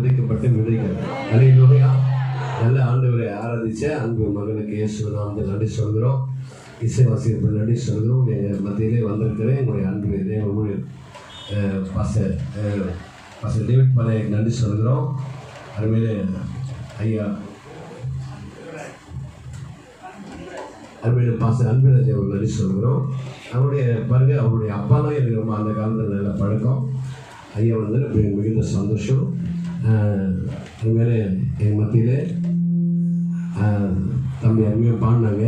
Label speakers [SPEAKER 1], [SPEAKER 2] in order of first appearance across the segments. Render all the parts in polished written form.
[SPEAKER 1] விதைக்கப்பட்ட விதைகள். அல்லேலூயா. நல்ல ஆண்டவரை ஆராதிச்ச அன்பு மகனுக்கு இயேசுவின் நாமத்தில் நன்றி சொல்கிறோம். இசைவாசிகள் நன்றி சொல்கிறோம். எங்கள் மத்தியிலே வந்திருக்கிறேன் எங்களுடைய அன்பு தேவ ஊழியர் பாஸ்டர் டேவிட் பாளையக்கு நன்றி சொல்கிறோம். அருமையிலே ஐயா அருமையில பாஸ்டர் அன்பிராஜ் அவர் நன்றி சொல்கிறோம். அவருடைய பாருங்க, அவருடைய அப்பாலாம் எனக்கு ரொம்ப அந்த காலத்தில் நல்ல பழக்கம். ஐயா வந்து மிகுந்த சந்தோஷம். அருமையிலே எங்கள் மத்தியிலே தம்பி அருமையாக பாடினாங்க.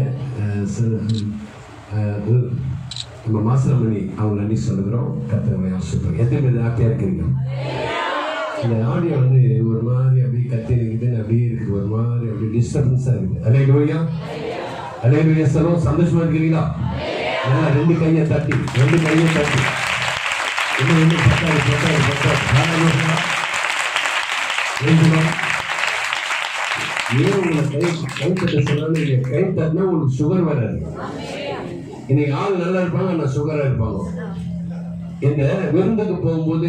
[SPEAKER 1] நம்ம மாசரமணி அவங்க நன்றி சொல்லுகிறோம். கத்தவங்களை ஆசிரியர் எத்தனை பேர் ஹாப்பியாக இருக்கிறீங்க? இந்த ஆடியோ வந்து ஒரு மாதிரி அப்படியே கத்தி இருக்குதுன்னு அப்படியே இருக்குது, ஒரு மாதிரி அப்படியே டிஸ்டர்பன்ஸாக இருக்குது. அல்லேலூயா. அல்லேலூயா. சொல்லுவோம். சந்தோஷமா இருக்கிறீங்களா? நல்லா ரெண்டு கையை தட்டி இன்னும் பத்தாது. ஏன் உங்களை கை தட்ட சொன்னாலும் நீங்கள் கை தட்டினா உங்களுக்கு சுகர் வராது. இன்னைக்கு ஆள் நல்லா இருப்பாங்க, ஆனால் சுகராக இருப்பாங்க. இந்த விருந்துக்கு போகும்போது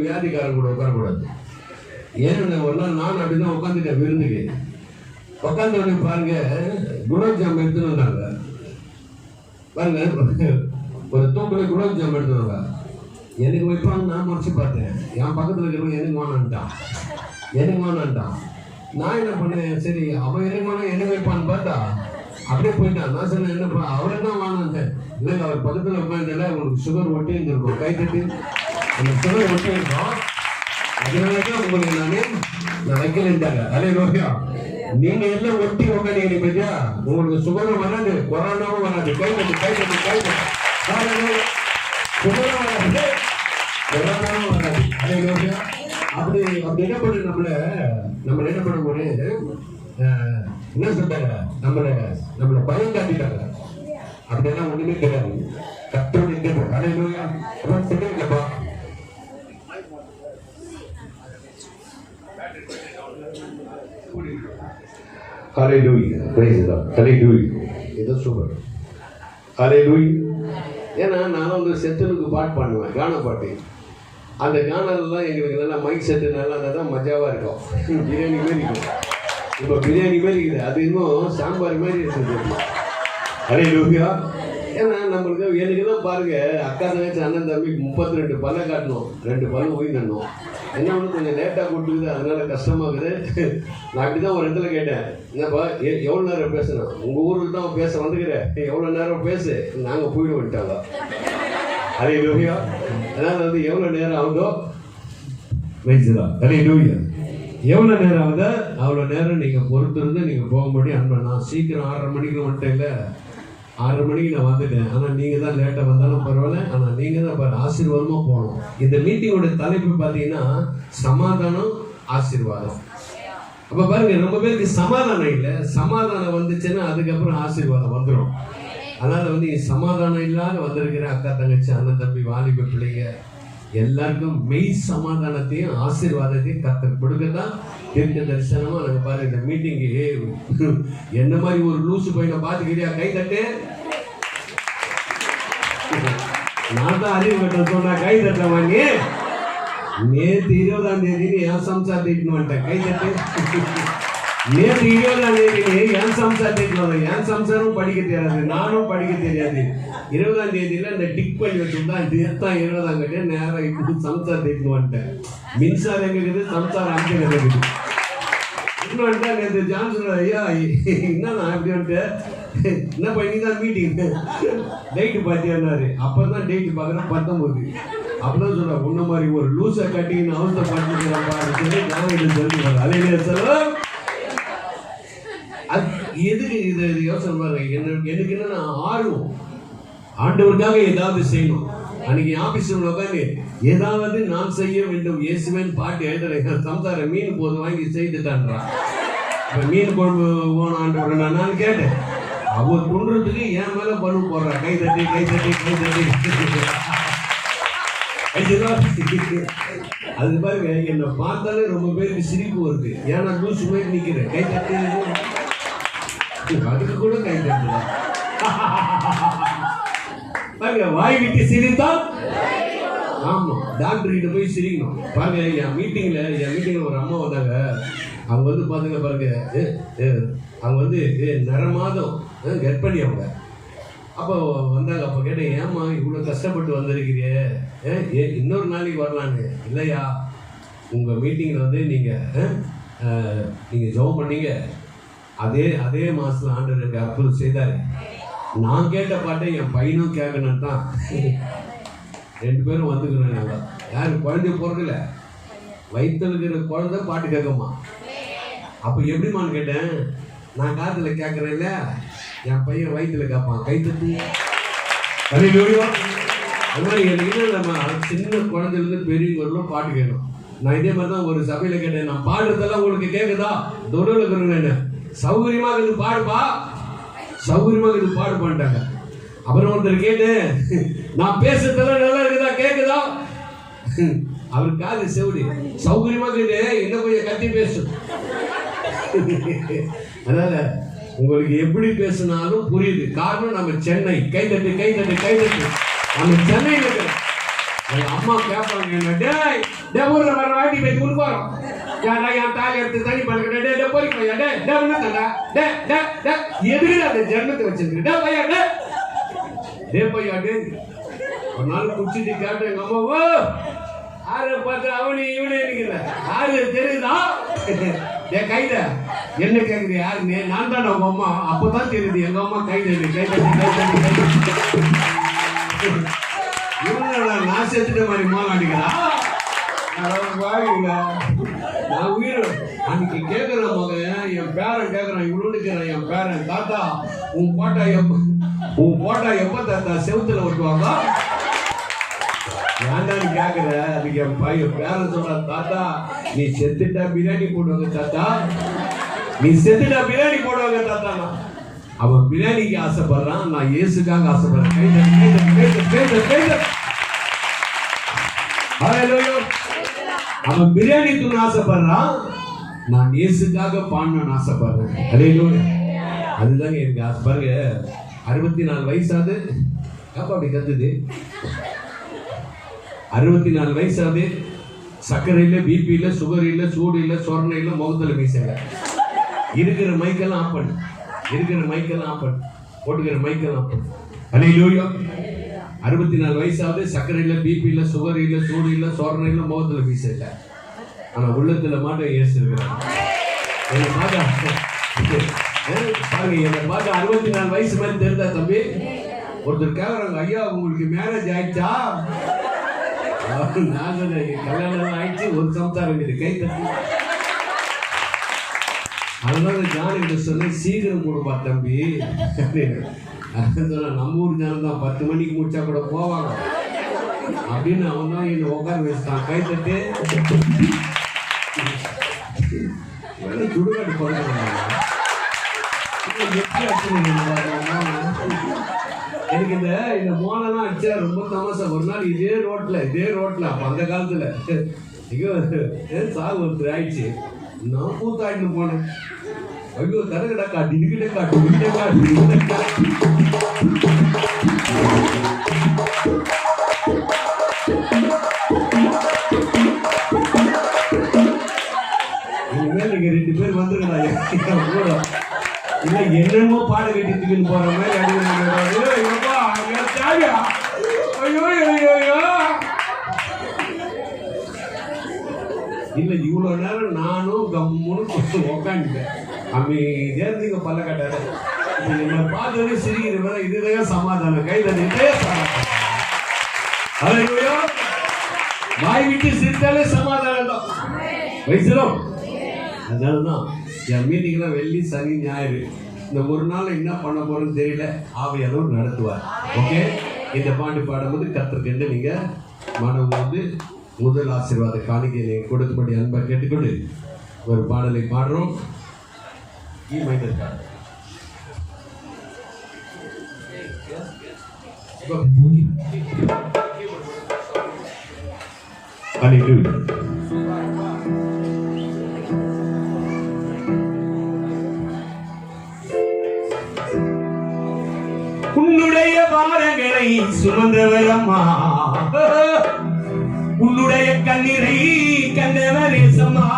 [SPEAKER 1] வியாதிக்காரன் கூட உட்காரக்கூடாது. ஏன்னு ஒரு நாள் நான் அப்படிதான் உட்காந்துட்டேன். விருந்துக்கு உட்காந்து உடனே பாருங்க, குலாப் ஜாம் எடுத்துன்னு வந்தாங்க. பாருங்க, ஒரு தூக்குல குலாப் ஜாம் எடுத்துன்னு வந்தாங்க. எனக்கு வைப்பாங்க. நான் முடிச்சு பார்த்தேன். என் பக்கத்தில் இருக்கிறவங்க எனக்கு வேணான்ட்டான். நான் என்ன பண்ணேன், சரி அவன் எனக்கு வைப்பான்னு பார்த்தா அப்படியே போயிட்டான். நான் சொன்னேன், என்னப்பா அவரை தான் வாங்கினேன். இல்லைங்க, அவர் பக்கத்தில் உட்காந்துல உங்களுக்கு சுகர் ஒட்டி இருந்திருக்கும். கை தட்டி அந்த சுகர் ஒட்டி இருக்கோம். அதனாலதான் உங்களுக்கு நான் வைக்கலன்ட்டாங்க. அல்லேலூயா. நீங்க எல்லாம் ஒட்டி உட்காந்து பத்தியா, உங்களுக்கு சுகரும் வராது, கொரோனாவும் வராது. கை தட்டி சுகரும் வராது, கொரோனாவும் வராது. அல்லேலூயா. அப்படி என்ன பண்ண நம்மள என்ன பண்ண போது என்ன சொல்றாங்க, நம்மள பயம் காட்டிட்டாங்க. அப்படியெல்லாம் ஒண்ணுமே கிடையாது. கத்தோடு இருக்க அல்லேலூயா. சொல்லுங்கப்பா. Hallelujah. Praise the Lord. Hallelujah. இது சூப்பர். ஹல்லேலூயா. ஏன்னா நான் வந்து செத்தனுக்கு பாட்டு பாடுவேன், கான பாட்டு. அந்த கானல்லாம் எங்களுக்கு நல்லா மைக் செட்டு நல்லா இருந்தால் தான் மஜாவாக இருக்கும். பிரியாணி மாரி இருக்கும். இப்போ பிரியாணி மாரி இருக்குது, அது இன்னும் சாம்பார் மாதிரி இருக்குது. அல்லேலூயா. ஏன்னா நம்மளுக்கு எனக்கு தான் பாருங்க, அக்கா தங்கச்சி அண்ணன் தம்பி 32 பல்லை காட்டணும், 2 பல்லு ஊயிடணும். என்ன ஒன்று கொஞ்சம் லேட்டாக கூட்டுக்குது, அதனால கஷ்டமாகுது. நான் அப்படி தான் ஒரு இடத்துல கேட்டேன், என்னப்பா எவ்வளோ நேரம் பேசணும், உங்கள் ஊரில் தான் பேச வந்துக்கிறேன், எவ்வளோ நேரம் பேசு, நாங்கள் போயிட வந்துட்டாங்க. அல்லேலூயா. அதனால வந்து எவ்வளோ நேரம் ஆகுதோ வயசுதா. அல்லேலூயா. எவ்வளோ நேரம் ஆகுதோ அவ்வளோ நேரம் நீங்கள் பொறுத்திருந்து நீங்கள் போக முடியும். அன்பா, நான் சீக்கிரம் 6:30 மணிக்கு வந்துட்டேன். இல்லை 6:30 மணிக்கு நான் வந்துட்டேன். ஆனால் நீங்கள் தான் லேட்டாக வந்தாலும் பரவாயில்ல, ஆனால் நீங்கள் தான் பாரு ஆசீர்வாதமாக போகணும். இந்த மீட்டிங்கோட தலைப்பு பார்த்தீங்கன்னா சமாதானம் ஆசீர்வாதம். அப்போ பாருங்க, ரொம்ப பேருக்கு சமாதானம் இல்லை. சமாதானம் வந்துச்சுன்னா அதுக்கப்புறம் ஆசீர்வாதம் வந்துடும். அதனால வந்து சமாதானம் இல்லாத வந்திருக்கிற அக்கா தங்கச்சி அண்ணன் தம்பி வாலிப பிள்ளைங்க எல்லாருக்கும் மெய் சமாதானத்தையும் ஆசீர்வாதத்தையும் கர்த்தர் கொடுக்கத்தான் தீர்க்க தரிசனமா நாங்க பாருங்க இந்த மீட்டிங்கு. என்ன மாதிரி ஒரு லூசு பையனை பார்த்துக்கிறியா? கை தட்டு. நான் தான் அறிவு கட்ட சொன்னா கை தட்ட வாங்கி. நேற்று 20ஆம் தேதி என் சம்சார் தீட்டுன்னு வந்துட்டேன். கை தட்டு. நேற்று 20ஆம் தேதி என் சம்சார் தீட்டுன்னு, என் சம்சாரும் படிக்க தெரியாது, நானும் படிக்க தெரியாது. 20ஆம் தேதியில இந்த டிக் பண்ணி வச்சுருந்தா தான் 20ஆம் கட்டிய நேரம் இப்படி சம்சார் தீட்டுன்னு வந்துட்டேன். மின்சாரம் எங்க இருக்குது, சம்சாரம் அங்கே இருக்குது. இன்னும் வந்துட்டா நேற்று ஜான்சன் ஐயா என்னண்ணா இப்படி வந்துட்டு, என்ன பண்ணி தான் மீட்டிங் டேட்டு பார்த்தியாரு. அப்பதான் டேட்டு பார்க்குறேன் 19. அப்படிதான் சொல்ற, உன்ன மாதிரி ஒரு லூசை கட்டின்னு அவசர பார்த்து சொல்லி அலையில செல்வம். எதுக்கு இது யோசனை பாருங்க. எனக்கு என்னன்னா ஆர்வம், ஆண்டவருக்காக ஏதாவது செய்யணும். அன்னைக்கு ஆபீஸ்ல உட்காந்து ஏதாவது நான் செய்ய வேண்டும் இயேசுவின் பாட்டு எழுதுறேன். சம்சார மீன் போது வாங்கி செய்துட்டான்றா. இப்ப மீன் குழம்பு போன ஆண்டவர் நான் கேட்டேன். அவர் கொன்றதுக்கு என் மேல பணு போடுறா. கை தட்டி கை தட்டி கை தட்டி. அது பாருங்க, என்னை பார்த்தாலே ரொம்ப பேருக்கு சிரிப்பு வருது. ஏன்னா லூசு மாதிரி நிக்கிறேன். கை தட்டி அதுக்கு கூட கை தட்டல. பாருங்க, வாய் விட்டு சிரித்தால் ஆமா, டாக்டர் கிட்ட போய் சிரிக்கணும். பாருங்க, என் மீட்டிங்ல ஒரு அம்மா வந்தாங்க. அவங்க வந்து பாருங்க அவங்க வந்து நிறமாதம் கர்ப்பிணி அவங்க. அப்போ வந்தாங்க. அப்போ கேட்டேன், ஏம்மா இவ்வளோ கஷ்டப்பட்டு வந்திருக்கிறியே, இன்னொரு நாளைக்கு வரலான்னு. இல்லையா, உங்கள் மீட்டிங்கில் வந்து நீங்கள் ஜெபம் பண்ணீங்க, அதே மாதத்தில் ஆண்டவர் எனக்கு அற்புதம் செய்தார். நான் கேட்ட பாட்டை என் பையனும் கேட்கணும் தான் 2 பேரும் வந்துக்கிறோம். நாங்கள் யாரும் குழந்தைய போகிறதில்ல, வயிற்றுல இருக்கிற குழந்தை பாட்டு கேட்குமா. அப்போ எப்படிமான்னு கேட்டேன். நான் காதில் கேட்குறேன் இல்லை, என் பையன் வயிற்றுல கேட்பான். கை தட்டி அது மாதிரி எனக்கு நம்ம சின்ன குழந்தைலேருந்து பெரியவர்களும் பாட்டு கேட்கணும். நான் இதே மாதிரி தான் ஒரு சபையில் கேட்டேன், நான் பாடுறதெல்லாம் உங்களுக்கு கேட்குதா? தொழில் இருக்கிறேன், என்ன சௌகரியமாக இது பாடுப்பா, சௌகரியமாக இது பாடு பண்ணிட்டாங்க. அப்புறம் ஒருத்தர் கேட்டு, நான் பேசுறதெல்லாம் நல்லா இருக்குதா, கேட்குதா? அவருக்காக செவிடி சௌகரியமாக இது, இன்னும் கொஞ்சம் கத்தி பேசும். அதனால உங்களுக்கு எப்படி பேசினாலும் புரியுது. காரணம் நம்ம சென்னை. கை தட்டு நம்ம சென்னையில் இருக்கிறோம். அம்மா கேட்பாங்க, ஊர்ல வர வாட்டி போய் கொடுப்பாரோம், என் தாய் எடுத்து தனி பண்ணுறேன் போய்யா எதுக்கு அந்த ஜென்மத்தை வச்சிருக்கேன் பையா. ஒரு நாள் குடிச்சிட்டு கேட்டேன் எங்க அம்மாவோ, ஆறு பார்த்து அவனு இவனு இருக்கிற ஆறு தெரியுதா? என் கைத என்ன கேக்குது யாருன்னு? நான் தான் உங்க அம்மா. அப்பதான் தெரியுது எங்க அம்மா கைது நான் செத்துட்ட மாதிரி மாலாடிக்கிறா. நான் உயிர் அன்னைக்கு கேட்கிறேன் மகன், என் பேரன் கேட்கறான், இவ்வளவு இருக்கிறேன் என் பேரன், தாத்தா உன் போட்டா எப்ப தாத்தா செவுத்துல ஒட்டுவாங்க? ஏன்டான்னு கேட்குற. அதுக்கு என் பையன் பேரன் சொல்ற, தாத்தா நீ செத்துட்டா பிரியாணி போடுவாங்க தாத்தா, நீ செத்துட்டா பிரியாணி போடுவாங்க தாத்தா. அவன் பிரியாணிக்கு ஆசைப்படுறான், நான் இயேசுக்காக ஆசைப்படுறேன். அவன் பிரியாணி தூண் ஆசைப்படுறான், நான் இயேசுக்காக பாடணும்னு ஆசைப்படுறேன். அதுதாங்க எனக்கு ஆசை. பாருங்க, 64 வயசாது அப்பா அப்படி கத்துது. 64 வயசாது, சர்க்கரை இல்லை, பிபி இல்லை, சுகர் இல்லை, சூடு இல்லை, சொரணை இல்லை, முகத்தில் மீசல. இருக்கிற மைக்கெல்லாம் ஆஃப் பண்ணு, போட்டுக்கிற மைக்கெல்லாம் ஆஃப் பண்ணு. அல்லேலூயா. 64 வயசாவது, சர்க்கரை இல்லை, பிபி இல்லை, சுகர் இல்லை, சூடு இல்லை, சொரணை இல்லை, முகத்தில் மீச இல்லை. ஆனால் உள்ளத்தில் மாட்டம் ஏசு இருக்கிறாங்க. என்னை பார்க்க பாருங்க, என்னை பார்க்க 64 வயசு மாதிரி தெரிந்தா தம்பி? ஒருத்தர் கேட்குறாங்க, ஐயா உங்களுக்கு மேரேஜ் ஆயிடுச்சா? நான் சொன்னேன், கல்யாணம் ஆயிடுச்சு, ஒரு சம்சாரம் இருக்குது. கை தட்டி. அதனால ஜானி சொன்ன, சீக்கிரம் கொடுப்பா தம்பி. சொன்ன, நம்ம ஊர் ஜனம் தான் 10 மணிக்கு முடிச்சா கூட போவாங்க அப்படின்னு அவன் தான் என்னை உட்கார வச்சுட்டான். கை தட்டு. சுடுகாடு கொடுக்குறாங்க. எனக்கு இந்த மோனெல்லாம் அடிச்சா ரொம்ப தமாசா. ஒரு நாள் இதே ரோட்ல அப்ப அந்த காலத்துல சாகு ஒருத்தர் ஆயிடுச்சு. நான் கூத்தாடினு போனேன். ஐயோ தரகடா காட்டு, இதுகிட்ட காட்டு, இனிமேல் நீங்க 2 பேர் வந்துருக்கா கூட இல்ல, என்னமோ பாட கட்டிட்டுக்குன்னு போற மாதிரி இல்ல. இவ்வளவு நேரம் நானும் கம்முன்னு உக்காந்துட்டேன். அமைதியா இருந்தீங்க பல்ல கட்டாரு. நம்ம பார்த்தோன்னே சிரிக்கிற மாதிரி இதுதான் சமாதானம். கை தட்டிட்டே வாய் விட்டு சிரித்தாலே சமாதானம் தான். வயசுலும் அதனாலதான் என் மீட்டிங்லாம் வெள்ளி, சனி, ஞாயிறு இந்த ஒரு நாள் என்ன பண்ண போறோம்னு தெரியல. ஆவியானவர் நடத்துவார். ஓகே, இந்த பாட்டு பாடும்போது கர்த்தருக்கு நீங்க மனம் வந்து முதல் ஆசீர்வாத காணிக்கை நீங்க கொடுத்தபடி அன்பா கேட்டுக்கொண்டு ஒரு பாடலை பாடுறோம். உன்னுடைய பாரங்களை சுமந்தவர் அம்மா,
[SPEAKER 2] உன்னுடைய கண்ணீரை கண்டவரே சம்மா.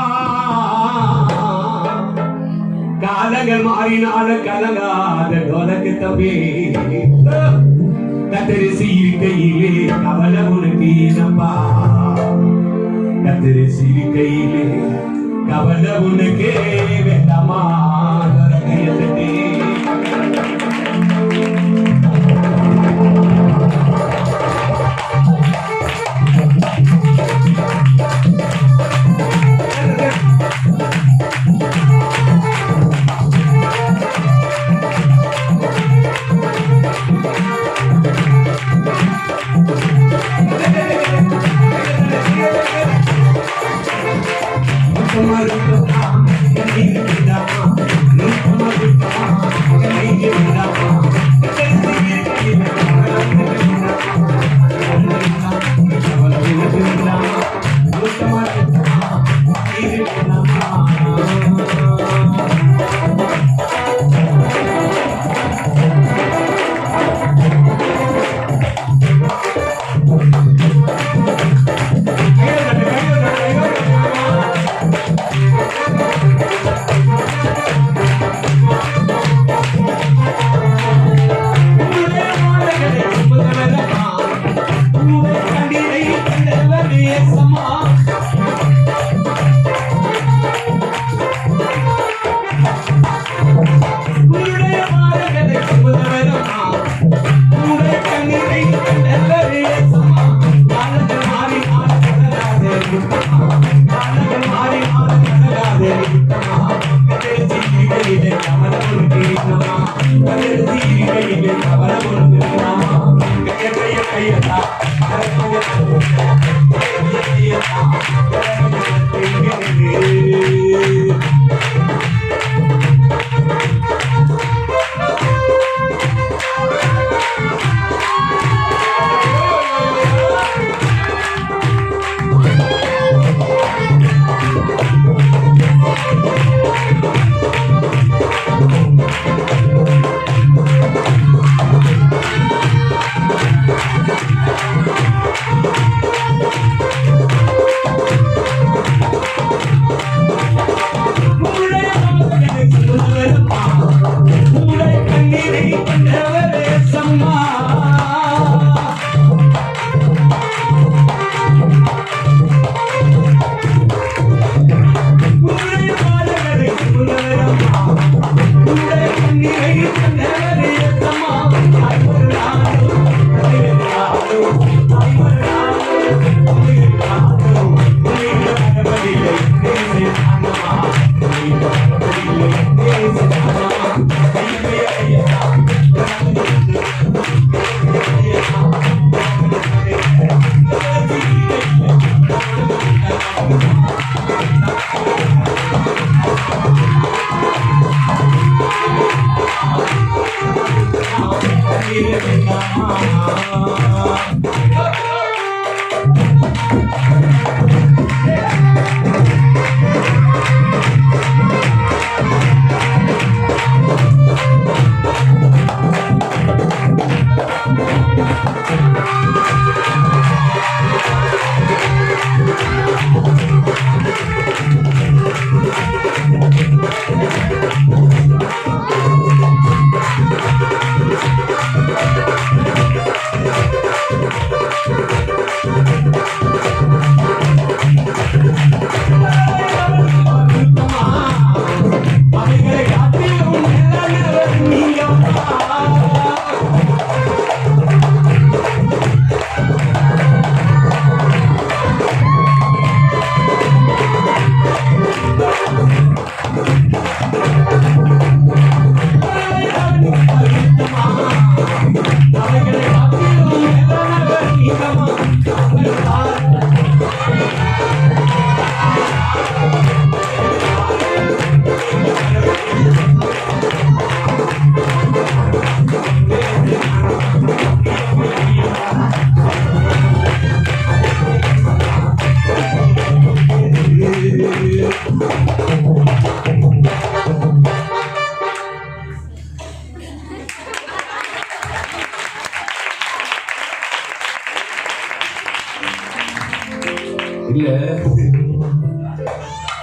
[SPEAKER 2] காலங்கள் மாறினாலும் கலங்காத உனக்கு தம்பி. கத்தரிசி இருக்கையிலே கவலை உனக்கு நம்பா. கத்தரிசி இருக்கையிலே கவலை உனக்கு வேண்டாமா.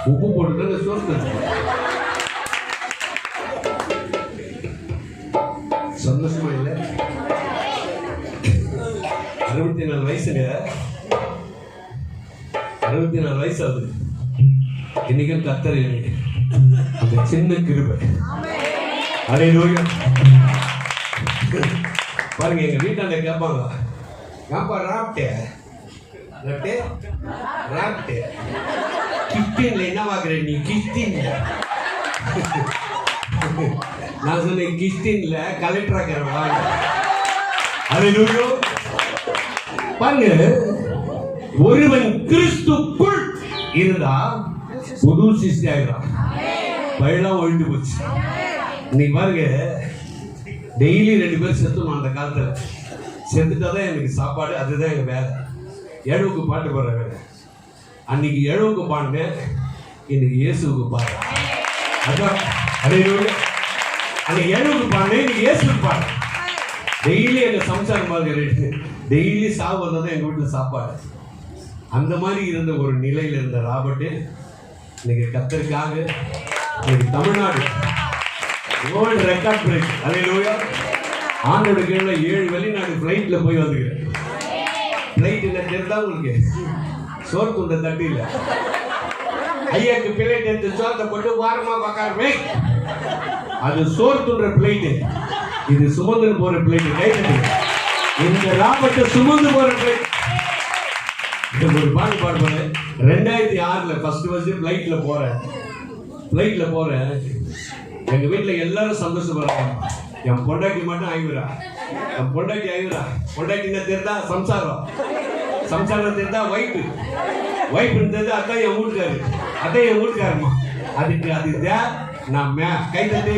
[SPEAKER 1] உப்பு போட்டுட்டு சோறு சந்தோஷமா இல்லை? 64 வயசுங்க, 64 வயசு ஆகுது. இன்னைக்கும் கத்தர் அந்த சின்ன கிருபை. அல்லேலூயா. பாருங்க, எங்க வீட்டாண்ட கேட்பாங்க, ஏப்பா ராப்டே ராப்டே கிறிஸ்டின்ல என்ன வாக்குற நீ? கிறிஸ்டின் நான் சொன்னேன், கிறிஸ்டின்ல கலெக்டர் ஆக்கிறேன். அல்லேலூயா. பாருங்க, ஒருவன் கிறிஸ்துக்குள் இருந்தா புது சிருஷ்டி ஆகிறான். பழம் ஒழிந்து போச்சு. இன்னைக்கு பாருங்க, டெய்லி 2 பேர் செத்துணும். அந்த காலத்துல செத்துட்டாதான் எனக்கு சாப்பாடு, அதுதான் எங்க வேலை. எழுவுக்கு பாட்டு பாடுற வேலை. அன்னைக்கு எழுவுக்கு பாடுனேன், இன்னைக்கு இயேசுக்கு பாடு. அதான் அன்னைக்கு எழுவுக்கு பாடுனேன், இன்னைக்கு இயேசுக்கு பாடு. டெய்லி எங்க சம்சாரம் பார்க்க டெய்லி சாவு வந்தாதான் எங்க வீட்டுல சாப்பாடு. அந்த மாதிரி இருந்த ஒரு நிலையில இருந்த ராபர்ட் இன்னைக்கு கத்தருக்காக இன்னைக்கு தமிழ்நாடு வேர்ல்டு ரெக்கார்ட் பிரேக். அல்லேலூயா. ஆண்டோட கீழே 7 வெளிநாடு ஃப்ளைட்ல போய் வந்துக்கிறேன். ஃப்ளைட் என்ன தெரிந்தா உங்களுக்கு? சோறு துண்ட தட்டி இல்லை. ஐயாக்கு பிளைட் எடுத்து சோத்தை போட்டு வாரமா பார்க்காரு. அது சோறு துண்ட பிளைட்டு, இது சுமந்து போற பிளைட். கை தட்டி. இந்த ராபர்ட் சுமந்து போற பிளைட். ஒரு பாட்டு பாடுறேன். 2006 ஃபர்ஸ்ட் ஃப்ளைட்ல போறேன். எங்க வீட்டுல எல்லாரும் சந்தோஷப்படுறாங்க. என் பொண்டாட்டி மட்டும் ஐவரா. என் பொண்டாட்டி ஐவரா. பொண்டாட்டின்னு தெரிந்தா சம்சாரம் தெரிந்தா வைப்பு தெரிந்தா அதான் என் வீட்டுக்காருமா. அதுக்கு நான் கை தட்டி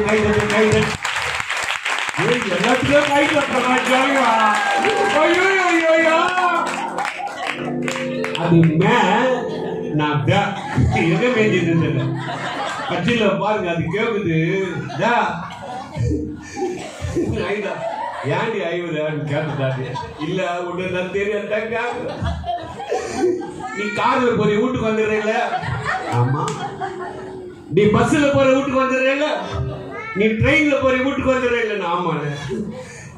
[SPEAKER 1] எல்லாத்துக்கும் கை தட்டுறேன். அது நான் எங்க வேண்டியது கட்சியில பாருங்க, அது கேக்குது. ஏண்டி ஐவரான்னு கேட்டுட்டாரு. இல்ல உன்னை நான் தெரியாதாங்க. நீ கார்ல போற வீட்டுக்கு வந்துடுறீங்கள? ஆமா. நீ பஸ்ல போற வீட்டுக்கு வந்துடுறீங்கள? நீ ட்ரெயின்ல போற வீட்டுக்கு வந்துடுறீங்கள? ஆமா.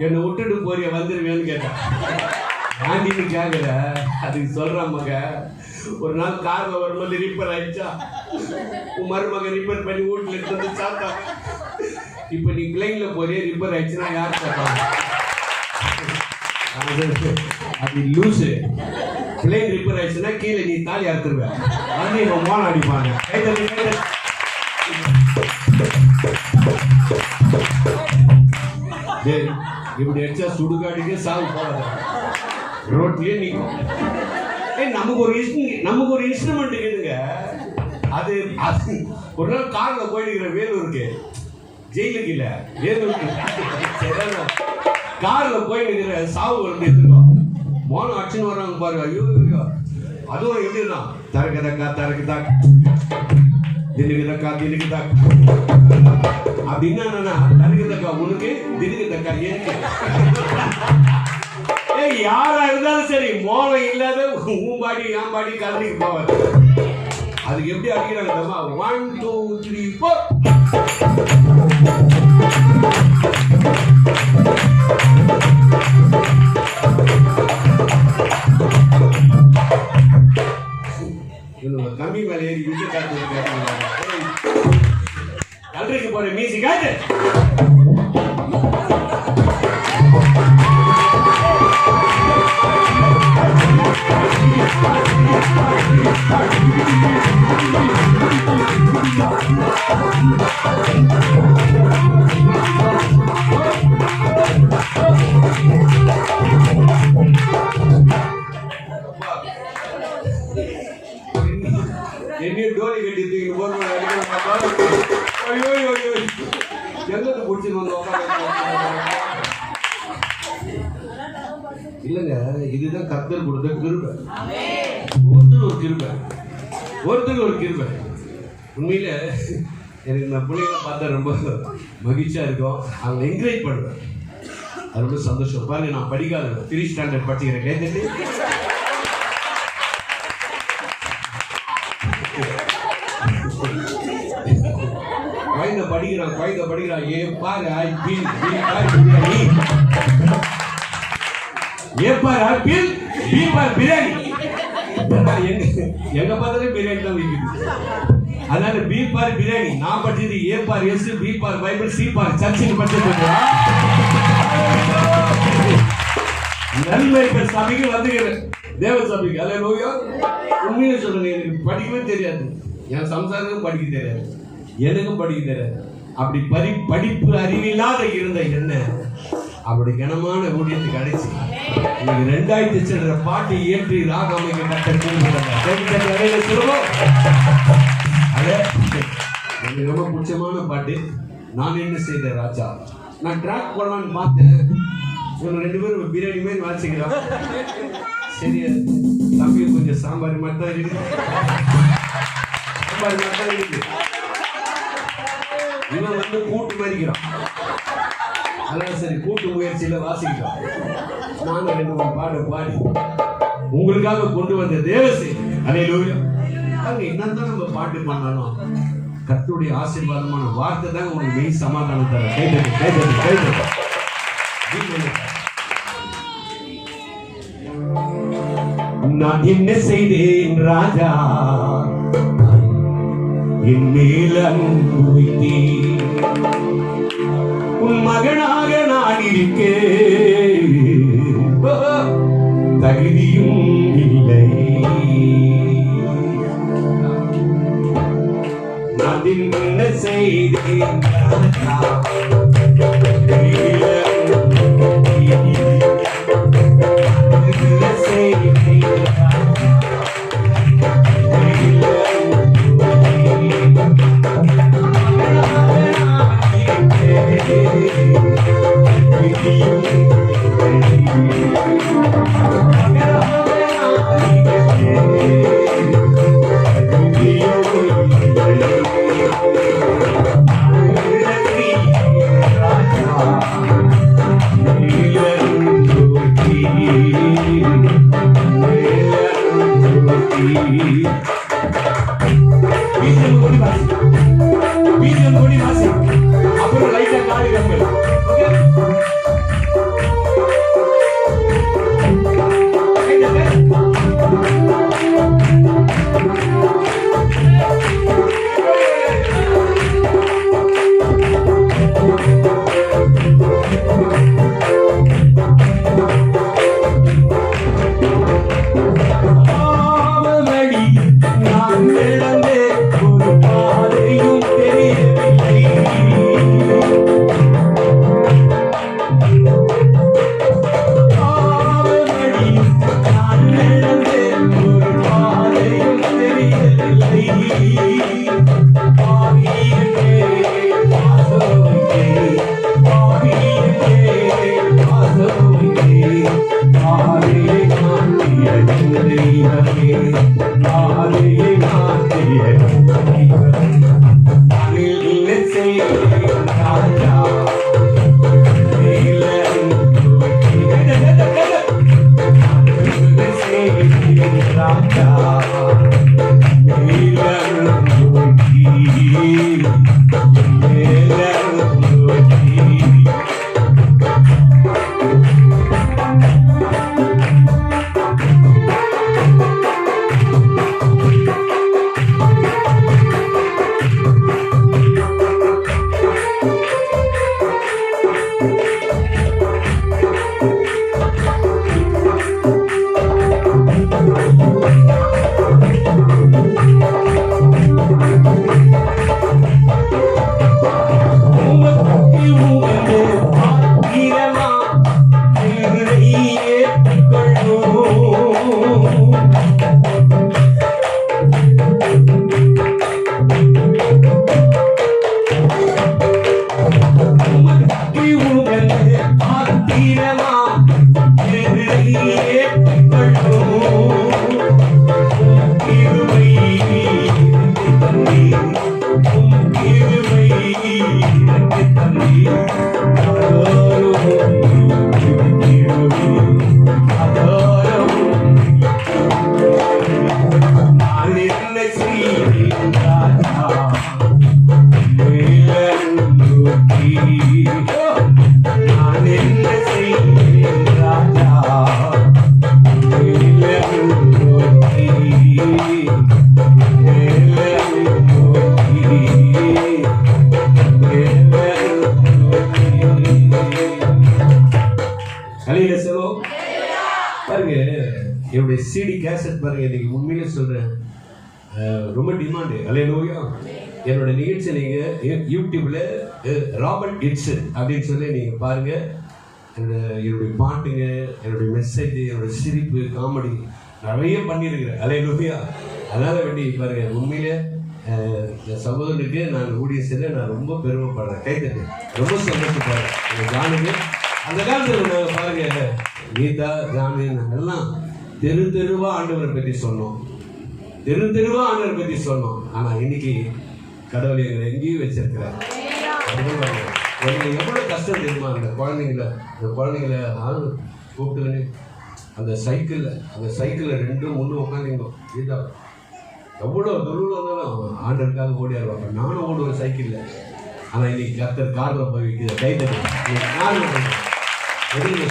[SPEAKER 1] என்னை விட்டுட்டு போறிய வந்துருவேன்னு கேட்டான். ஆண்டின்னு கேட்கல. அதுக்கு சொல்றான், மக ஒரு நாள் கார்ல வரும்போது ரிப்பேர் ஆயிடுச்சா, உன் மருமக ரிப்பேர் பண்ணி வீட்டுல எடுத்து வந்து சாப்பிட்டா. இப்ப நீ பிளைன்ல போறிய ரிப்பேர் ஆயிடுச்சுன்னா யார் சாப்பிட்டாங்க? அது லூசு. பிளைன் ரிப்பேர் ஆயிடுச்சுன்னா கீழே நீ தாலி அறுத்துருவேன். வந்து இப்ப மோனம் அடிப்பாங்க. இப்படி அடிச்சா சுடுகாடுக்கு சாவு போடாத, ரோட்லயே நிற்கும். நமக்கு ஒரு இன்ஸ்ட்ருமெண்ட் இருக்குதுங்க. அது ஒரு நாள் கார்ல போயிடுக்கிற வேலூருக்கு, ஜெயிலுக்கு இல்ல வேலூருக்கு கார்ல போயிடுக்கிற சாவு வந்து இருக்கோம். மோனம் அடிச்சுன்னு வர்றாங்க பாருங்க. ஐயோ அதுவும் எப்படின்னா தரக்குதக்கா தினுக்குதக்கா அப்படின்னா தரக்குதக்கா உனக்கு தினுக்குதக்கா எனக்கு. யாரா இருந்தாலும் சரி, மோனம் இல்லாத உன் பாடி என் பாடி கலந்துக்கு போவார். அதுக்கு எப்படி அடிக்கிறாங்க? 1 2 3 4. கம்மி மேல ஏறி விட்டு காட்டு கல்றைக்கு போற மியூசிக் காட்டு. என்னையும் டோலி கட்டி தூக்கி போன ஐயோ எங்கிட்ட பிடிச்சிட்டு வந்தோம். இல்லைங்க, இதுதான் கர்த்தர் கொடுத்த கிருபை. ஒருத்தர் ஒரு கிருபை. உண்மையில எனக்கு இந்த பிள்ளைகளை பார்த்தா ரொம்ப மகிழ்ச்சியா இருக்கும். அவங்க என்கரேஜ் பண்ணுவேன். அது ரொம்ப சந்தோஷம். பாருங்க, நான் படிக்காத 3 ஸ்டாண்டர்ட் படிச்சுக்கிறேன். கேட்டுட்டு படிக்கிறான், குழந்தை படிக்கிறான். ஏ பாரு ஆப்பிள், பி பாரு பிரியாணி. ஏ பாரு ஆப்பிள், பி பாரு பிரியாணி. எங்க பார்த்தாலும் பிரியாணி தான் விற்குது. அதனால பி பார் பிரியாணி. நான் படிச்சது ஏ பார் S, B bar Bible, C bar சர்ச்சின் படிச்சது. நன்மை சபைக்கு வந்துக்கிறேன், தேவ சபைக்கு. அல்லேலூயா. உண்மையை சொல்லுங்க, எனக்கு படிக்கவே தெரியாது, என் சம்சாரத்துக்கும் படிக்க தெரியாது, எனக்கும் படிக்க தெரியாது. அப்படி படிப்பு அறிவில்லாத இருந்த என்ன அப்படி கனமான ஊழியத்துக்கு அடைச்சு இன்னைக்கு 2000 சென்ற பாட்டு இயற்றி ராக அமைக்க கட்ட சொல்லுவோம். எனக்கு ரொம்ப பிடிச்சமான பாட்டு நான் என்ன செய்த ராஜா. நான் ட்ராக் போடலான்னு பார்த்தேன், இவங்க 2 பேரும் பிரியாணி மாதிரி வாசிக்கிறான். சரியா தம்பி கொஞ்சம் சாம்பார் மாதிரி தான் இருக்கு, சாம்பார் மாதிரி தான் இருக்கு. இவன் வந்து கூட்டு மாதிரிக்கிறான். அதான் சரி, கூட்டு முயற்சியில வாசிக்கிறான். நாங்க 2-3 பாட்டு பாடி உங்களுக்காக கொண்டு வந்த தேவசே. அல்லேலூயா. அங்க என்னதான் நம்ம பாட்டு பண்ணணும், கர்த்தருடைய ஆசீர்வாதமான வார்த்தை தான் உங்களுக்கு மெய் சமாதானம் தர. நான் என்ன செய்தேன் ராஜா, என் மேல் அன்பு வைத்தேன். உன் மகனாக நான் இருக்க தகுதியும் இல்லை. நான் என்ன செய்தேன் ராஜா, அப்புறம் லைட்டா காடு கம்பல். கேசட் பாருங்க, இன்னைக்கு உண்மையிலே சொல்றேன், ரொம்ப டிமாண்டு. அல்லேலூயா. என்னோட நிகழ்ச்சி நீங்க யூடியூப்ல ராபர்ட் இட்ஸ் அப்படின்னு சொல்லி நீங்க பாருங்க. என்னுடைய பாட்டுங்க, என்னுடைய மெசேஜ், என்னோட சிரிப்பு, காமெடி நிறைய பண்ணியிருக்கிறேன். அல்லேலூயா. அதனால வேண்டி பாருங்க, உண்மையிலே இந்த சகோதரனுக்கு நான் ஊழியம் செய்ய நான் ரொம்ப பெருமைப்படுறேன். கைத்தட்டு ரொம்ப சந்தோஷப்படுறேன். ஜானுக்கு அந்த காலத்தில் நாங்கள் பாருங்க, கீதா ஜானு எல்லாம் தெருவா ஆண்டவரை பற்றி சொன்னோம், தெருவா ஆண்டவரை பற்றி சொன்னோம். ஆனால் இன்னைக்கு கடவுள் எங்களை எங்கேயும் வச்சிருக்கிறார். எவ்வளோ கஷ்டம் தெரியுமா? அந்த குழந்தைங்கள கூப்பிட்டு அந்த சைக்கிளில் ரெண்டும் முன்னும் உட்காந்துங்க. கீதா எவ்வளோ தொழில் இருந்தாலும் ஆண்டருக்காக ஓடியாருவாங்க. நானும் ஓடுவேன் சைக்கிளில். ஆனால் இன்னைக்கு கர்த்தர் காரில் போய் வைக்கிற கைத்தட்டு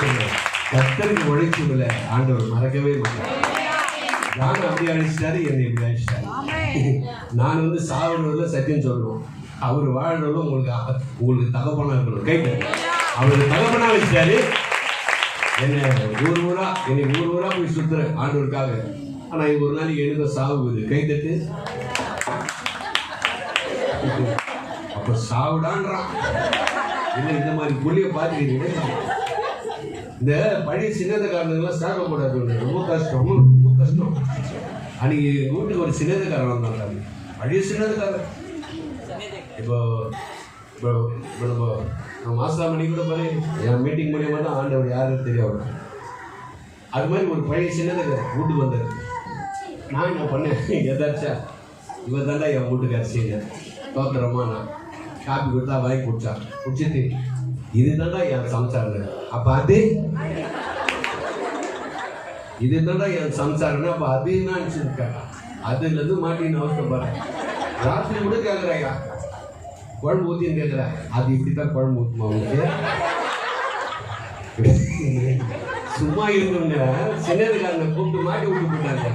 [SPEAKER 1] சொல்றேன். கர்த்தருக்கு உழைச்சுல ஆண்டவர் மறக்கவே மாட்டேன். நான் அப்படி அழிச்சிட்டாரு, என்னை இப்படி அழிச்சிட்டாரு. நான் சாவணுல சத்தியம் சொல்லணும், அவர் வாழ்றதுல உங்களுக்கு தகப்பனா இருக்கணும். கைத்தட்டு அவருக்கு தகப்பனா வச்சிட்டாரு. என்னை ஊர் ஊரா போய் சுத்துறேன் ஆண்டவருக்காக. ஆனா ஒரு நாளைக்கு எழுத சாவுது. கைத்தட்டு அப்ப சாவுடான்றான். இல்லை இந்த மாதிரி புள்ளிய பார்த்துக்கிறீங்க. இந்த பழைய சின்னதக்காரனுங்கெல்லாம் சாகக்கூடாது. ரொம்ப கஷ்டம். அன்னைக்கு வீட்டுக்கு ஒரு சின்னதக்காரன் வந்தாங்க. பழைய சின்னதக்காரன். இப்போ நம்ம மாசாமணி கூட பாரு, என் மீட்டிங் மூலியமா தான் ஆண்டவர் யாருன்னு தெரியும். அது மாதிரி ஒரு பழைய சின்னதக்காரன் வீட்டுக்கு வந்தாரு. நான் என்ன பண்ணேன், எதாச்சா இவர் தாண்டா என் வீட்டுக்கார செய்யல தோத்துறமா. நான் காப்பி கொடுத்தா வாங்கி குடிச்சிட்டு இது தாண்டா என் சம்சாரம். அப்போ அது இது தாண்டா என் சம்சாரம்னா அப்போ அது என்ன நினச்சிருக்கேன். அதுலேருந்து மாட்டின்னு அவசரப்படுறேன். ராத்திரி கூட கேட்குறாயா குழம்பு ஊற்றின்னு கேட்குறேன். அது இப்படி தான் குழம்பு ஊற்றுமா உங்களுக்கு? சும்மா இருந்தவங்க சின்னதுக்காரனை கூப்பிட்டு மாட்டி விட்டு போட்டாங்க.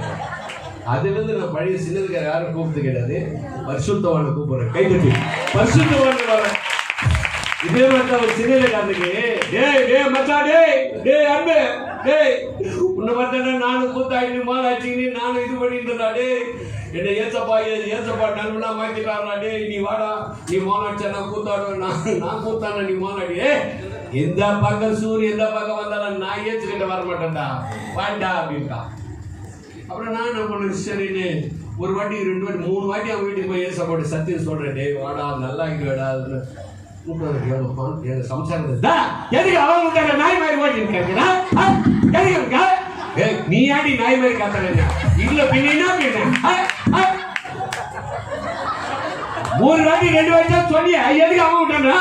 [SPEAKER 1] அதுலேருந்து நான் பழைய சின்னதுக்கார யாரும் கூப்பிட்டு கிடையாது, பரிசுத்தவானை கூப்பிடுறேன். கைத்தட்டி பரிசுத்தவான் வரேன். இதே மாதிரி ஒரு சின்னதுக்காரனுக்கு அன்பு உன்னை பார்த்தா நானும் கூத்தாயிட்டு மாலாச்சின்னு நானும் இது பண்ணிட்டு இருந்தா. என்னை ஏசப்பா நண்பனா மாத்திட்டாரா. நீ வாடா, நீ மாநாட்சா, நான் கூத்தாடுவேன். நான் கூத்தான நீ மாநாடி. எந்த பக்கம் சூரியன் எந்த பக்கம் வந்தாலும் நான் ஏச்சுக்கிட்ட வர மாட்டேன்டா, வாண்டா அப்படின்ட்டா. அப்புறம் நான் என்ன பண்ண, சரின்னு ஒரு வாட்டி 2 வாட்டி 3 வாட்டி அவன் வீட்டுக்கு போய் ஏசப்போட சத்தியம் சொல்றேன். வாடா நல்லா இருக்குடா. எங்க சம்சாரத்தை எதுக்கு அவங்க நாய் மாதிரி ஓட்டின்னு கேட்கிறா? நீ ஆடி நாய் மாதிரி காத்துறேங்க. இல்ல பின்னா 3 வாட்டி 2 வாட்டி தான் சொல்லி எதுக்கு அவன் விட்டானா?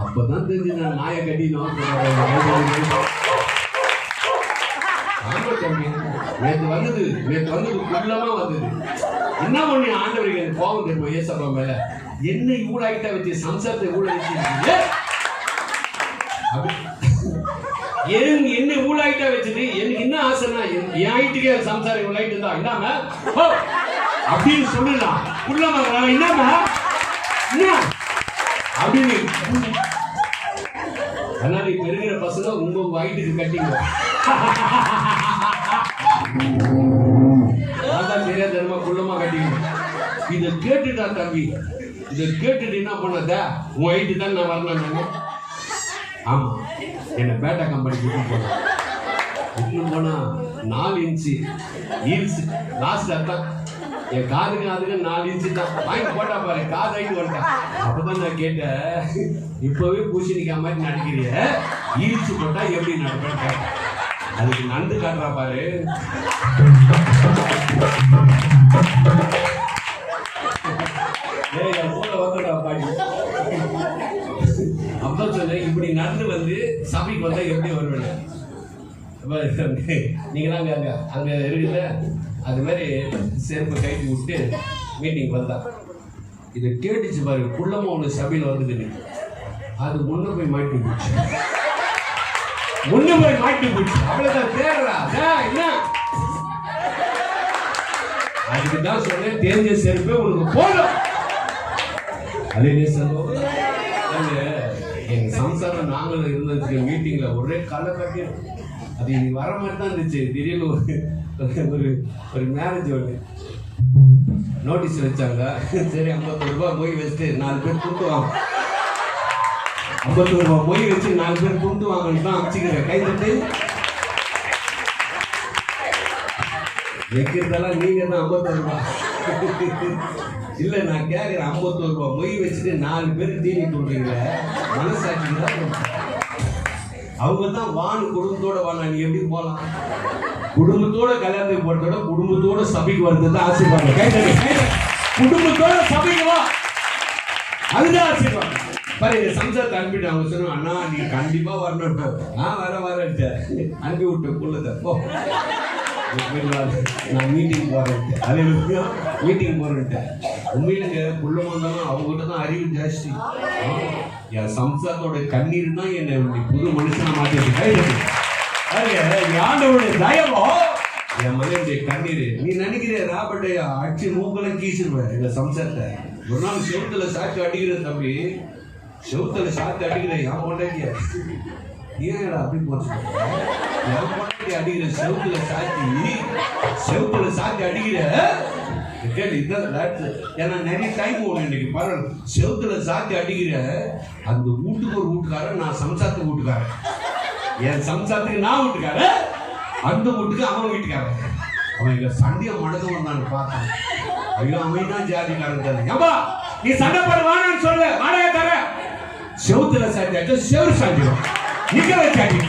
[SPEAKER 1] அப்பதான் தெரிஞ்சு நான் நாயை கட்டி நேற்று வந்தது குள்ளமா வந்தது. என்ன பண்ணி ஆண்டவருக்கு எனக்கு கோபம் தெரியுமா? ஏசப்பா மேல என்ன இவ்வளவு ஆயிட்டா வச்சு சம்சாரத்தை இவ்வளவு வச்சு என்ன இவ்வளவு ஆயிட்டா வச்சுட்டு எனக்கு என்ன ஆசைன்னா என் ஆயிட்டுக்கே சம்சாரம் இவ்வளவு ஆயிட்டு இருந்தா இன்னாம அப்படின்னு சொல்லலாம். குள்ளமா இன்னாம என்ன அப்படின்னு. அதனால இப்ப இருக்கிற பசங்க உங்க வயிற்றுக்கு கட்டிங்க. அதான் தெரியா தர்மா குள்ளமா கட்டிக்கணும். இதை கேட்டுட்டா தம்பி, இதை கேட்டுட்டு என்ன பண்ணத உன் வயிற்று தான் நான் வரணும். ஆமா, என்ன பேட்டா கம்பெனிக்கு கூட்டிட்டு போனா 4 இன்ச்சு ஹீல்ஸ் லாஸ்ட். அதான் என் காதுக்கு அதுக்கு 4 இன்ச்சு தான் வாங்கி போட்டா பாரு. காது ஆகிட்டு வந்துட்டான். அப்பதான் நான் கேட்டேன், இப்பவே பூசணிக்கா மாதிரி நடிக்கிறிய, ஹீல்ஸ் போட்டா எப்படி நடப்பேன்? அதுக்கு நண்டு காட்டுறா பாரு. அப்பதான் சொன்னேன், இப்படி நடந்து சபைக்கு வந்தா எப்படி வருவேன்? நீங்களாம் அங்க இருக்குல்ல, அது மாதிரி செருப்பு கைட்டி விட்டு மீட்டிங் வந்தா இதை கேட்டுச்சு பாரு. குள்ளமா ஒண்ணு சபையில் வந்துட்டு அது முன்ன போய் மாட்டி போச்சு. அவ்வளவுதான் தேடுறா. என்ன அதுக்குதான் சொன்னேன், தெரிஞ்ச செருப்பே உனக்கு போதும். அதே சொல்லுவோம். எங்க சம்சாரம் நாங்களும் இருந்ததுக்கு மீட்டிங்ல ஒரே களை கட்டி அது இன்னைக்கு வர மாதிரி தான் இருந்துச்சு. திடீர்னு ஒரு ஒரு மேரேஜ் ஒன்று நோட்டீஸ் வச்சாங்க. சரி 51 ரூபாய் மொய் வச்சுட்டு 4 பேர் கூட்டுவாங்க. 51 ரூபாய் மொய் வச்சு 4 பேர் கூட்டுவாங்கன்னு தான் அமைச்சிக்கிறேன். கை தட்டு வைக்கிறதெல்லாம் நீங்க தான். 51 ரூபாய் இல்ல, நான் கேட்கிறேன். 51 ரூபாய் மொய் வச்சுட்டு 4 பேருக்கு தீனி கொடுறீங்களே, மனசாட்சி தான். அவங்க தான் வான் குடும்பத்தோட வாங்க. நீ எப்படி போலாம்? குடும்பத்தோட கல்யாணத்துக்கு போறதோட குடும்பத்தோட சபைக்கு வர்றது தான் ஆசீர்வாதம். குடும்பத்தோட சபைக்கு வா, அதுதான் ஆசீர்வாதம். பாரு, சம்சாரத்தை அனுப்பிட்டு அவங்க சொன்னாங்க, அண்ணா நீ கண்டிப்பா வரணும். நான் வரேன்ட்டு அனுப்பி விட்ட புள்ளத போ, நான் மீட்டிங் போறேன். அதே மீட்டிங் போறேன்ட்டு. உண்மையிலுங்க புள்ள வந்தாலும் அவங்ககிட்ட தான் அறிவு ஜாஸ்தி. என் சம்சாரத்தோட கண்ணீர் தான் என்னை புது மனுஷனை மாற்றிருக்கு. ஆண்டவருடைய தயவோ என் மனைவியுடைய கண்ணீர். நீ நினைக்கிற ராபர்ட்டை அடிச்சு மூக்கலை கீசிடுவேன் எங்க சம்சாரத்தை. ஒரு நாள் செவுத்துல சாத்து அடிக்கிற தம்பி, செவுத்துல சாத்து அடிக்கிற என் பொண்டாட்டிய ஏன் அப்படி போச்சு? என் பொண்டாட்டி அடிக்கிற செவுத்துல சாத்தி அடிக்கிற கேள்வி இதான். ஏன்னா நிறைய டைம் ஓடும் இன்னைக்கு. பரவாயில்ல, செவுத்துல சாத்தி அடிக்கிற அந்த வீட்டுக்கு ஒரு வீட்டுக்காரன், நான் சம்சாரத்துக்கு வீட்டுக்காரன். என் சம்சாரத்துக்கு நான் வீட்டுக்காரன், அந்த வீட்டுக்கு அவன் வீட்டுக்காரன். அவன் எங்க சண்டையை மடக்க வந்தான்னு பார்த்தான். ஐயோ, அவன் தான் ஜாதிக்காரன் தானே. ஏப்பா நீ சண்டை போடுவான்னு சொல்ல, வாடகை தர. செவுத்துல சாத்தி அடிச்சா செவரு சாத்திடும், நிக்க வச்சாட்டி.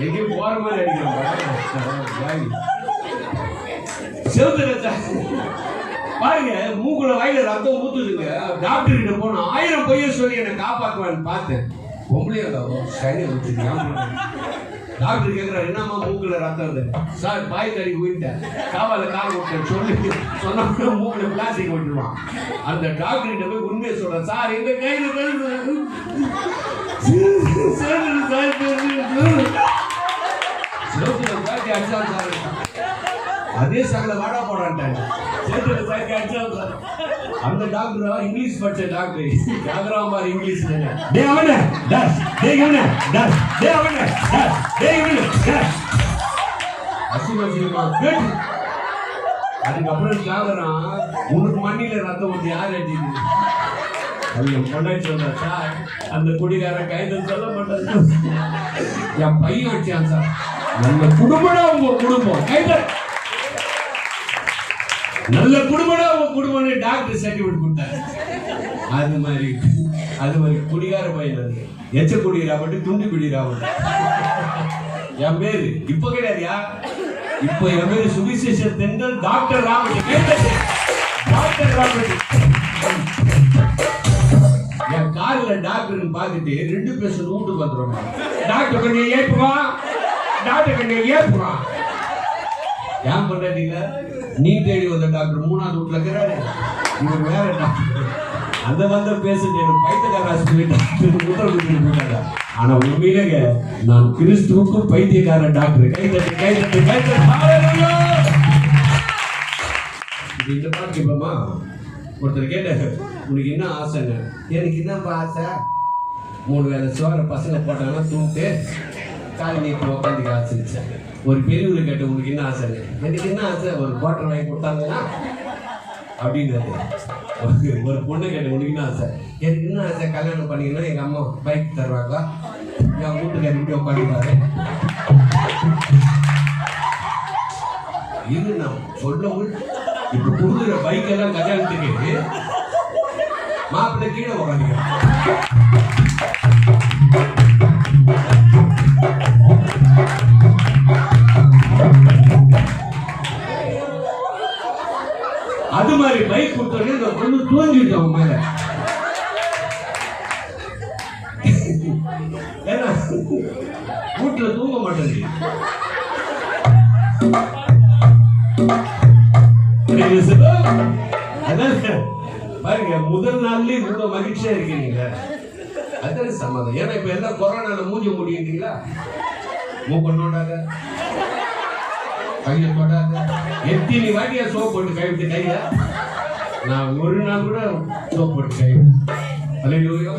[SPEAKER 1] எங்கேயும் போற மாதிரி அடிக்கிறோம். செவுத்துல பாருங்க, மூக்குல வாயில ரத்தம் ஊத்துதுங்க. டாக்டர் கிட்ட போனா 1000 பொய்ய சொல்லி என்னை காப்பாற்றுவான்னு பார்த்தேன். பொம்பளையா சனி ஊத்துது. டாக்டர் கேட்கிறாரு, என்னம்மா மூக்குல ரத்தம் வருது? சார் பாய் தடி போயிட்டேன், காவால கால் விட்டேன் சொல்லி சொன்ன மூக்குல பிளாஸ்டிக் விட்டுருவான். அந்த டாக்டர் கிட்ட போய் உண்மையை சொல்றேன், சார் எங்க கையில அதே சகல வாடா போடான்ட்டாங்க. அந்த டாக்டர் இங்கிலீஷ் படிச்ச டாக்டர் கேக்குறான் பாரு இங்கிலீஷ். அதுக்கப்புறம் கேக்குறான், உனக்கு மண்ணில ரத்தம் வந்து யார் அடிச்சது? பொண்டாட்டி சொல்ற, சார் அந்த குடிகாரன் கைது சொல்ல மாட்டாரு, என் பையன் அடிச்சான் சார். நல்ல குடும்பம் உங்க குடும்பம் கைது, நல்ல குடும்பம் உங்க குடும்பம் டாக்டர் சர்டிபிகேட் கொடுத்தாரு. அது மாதிரி குடிகார பையன் எச்ச குடிக்கிறா மட்டும் துண்டு குடிக்கிறா மட்டும். என் பேரு இப்ப கிடையாதுயா, இப்ப என் பேரு சுவிசேஷர் தென்றல் டாக்டர் ராமன். டாக்டர் ராமன் என் கார்ல டாக்டர் பார்த்துட்டு 2 பேர் வீட்டுக்கு வந்துடுவாங்க. டாக்டர் கொஞ்சம் ஏப்புவான், டாக்டர் கொஞ்சம் ஏப்புவான். ஏன் பண்றீங்க? நீ தேடி வந்த டாக்டர் 3ஆவது வீட்டுல இருக்கிறாரு, இவர் வேற டாக்டர். அந்த வந்த பேஷண்ட் எனக்கு பைத்தியக்கார ஹாஸ்பிட்டல் உத்தரவு போட்டாங்க. ஆனா உண்மையிலேங்க நான் கிறிஸ்துவுக்கும் பைத்தியக்கார டாக்டர். கைதட்டு இந்த பாட்டு கேட்போமா? ஒருத்தர் கேட்டாரு, உனக்கு என்ன ஆசைங்க? எனக்கு என்னப்பா ஆசை? 3 வேளை சோற பசங்க போட்டாங்கன்னா தூண்டு காலை நீட்டு உட்காந்துக்க ஆசைச்சு. ஒரு பெரியவர் கேட்ட, உனக்கு என்ன ஆசைங்க? எனக்கு என்ன ஆசை? ஒரு குவார்டர் வாங்கி கொடுத்தாங்கன்னா அப்படின்னு. ஒரு பொண்ணு கேட்ட, உனக்கு என்ன ஆசை? எனக்கு என்ன ஆசை? கல்யாணம் பண்ணிங்கன்னா எங்க அம்மா பைக் தருவாங்க, என் வீட்டுக்காரர் இப்படி உட்காந்துப்பாரு. இது நான் சொல்லவும் இப்ப கொடுக்குற பைக் எல்லாம் கல்யாணத்துக்கு மாப்பிள்ளை கீழே உட்காந்துக்கிறேன். அது மாதிரி பைக் கொடுத்தோடனே இந்த பொண்ணு தூங்கிட்டோம் மேல. ஏன்னா வீட்டுல தூங்க மாட்டேங்குது. பாருங்க, முதல் நாள்லயே இவ்வளவு மகிழ்ச்சியா இருக்கீங்க, அதான் சமாதானம். ஏன்னா இப்ப எல்லாம் கொரோனால மூஞ்ச முடியுங்களா? மூக்கொண்டாத, கையை தொடாத, எத்தனை வாட்டியா சோப் போட்டு கை விட்டு கையில. நான் ஒரு நாள் கூட சோப் போட்டு கை. அல்லேலூயா.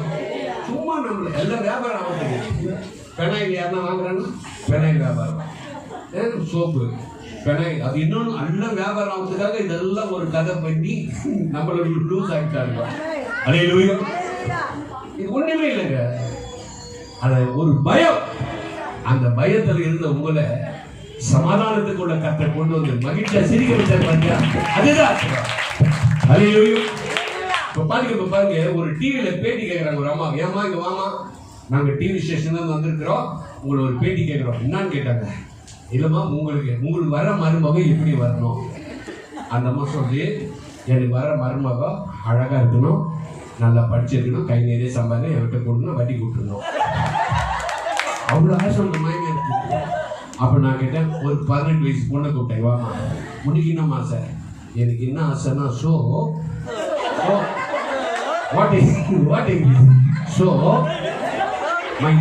[SPEAKER 1] நம்மள எல்லாம் வியாபாரம் ஆகுது. பெனாயில் யாருன்னா வாங்குறாங்கன்னா பெனாயில் வியாபாரம், சோப்பு, பெனாயில், அது இன்னொன்று எல்லாம் வியாபாரம் ஆகுறதுக்காக இதெல்லாம் ஒரு கதை பண்ணி நம்மளோட லூஸ் ஆகிட்டாங்க. அல்லேலூயா. இது ஒண்ணுமே இல்லைங்க. அது ஒரு பயம். அந்த பயத்தில் இருந்த உங்களை சமாதானத்துக்குள்ள கத்தை கொண்டு வந்து மகிழ்ச்சியா சிரிக்க வச்சார் பாத்தியா? அதுதான். அல்லேலூயா. இப்ப பாருங்க ஒரு டிவில பேட்டி கேட்கறாங்க ஒரு அம்மா. ஏமா இங்க வாமா, நாங்க டிவி ஸ்டேஷன்ல இருந்து வந்திருக்கிறோம், உங்களை ஒரு பேட்டி கேட்கிறோம். என்னன்னு கேட்டாங்க. இல்லம்மா, உங்களுக்கு வர மருமகம் எப்படி வரணும்? அந்த அம்மா சொல்லி, எனக்கு வர மருமகம் அழகா இருக்கணும், நல்லா படிச்சிருக்கணும், கை நிறைய சம்பாதிக்கணும், என்கிட்ட கொடுக்கணும், வட்டி கொடுத்துடணும். அவ்வளோ ஆசை அந்த மாயமே இருக்கு. அப்போ நான் கேட்டேன், ஒரு 18 வயசு பொண்ணை கூப்பிட்டேன், வாமா உனக்கு என்ன ஆசை? எனக்கு என்ன ஆசைன்னா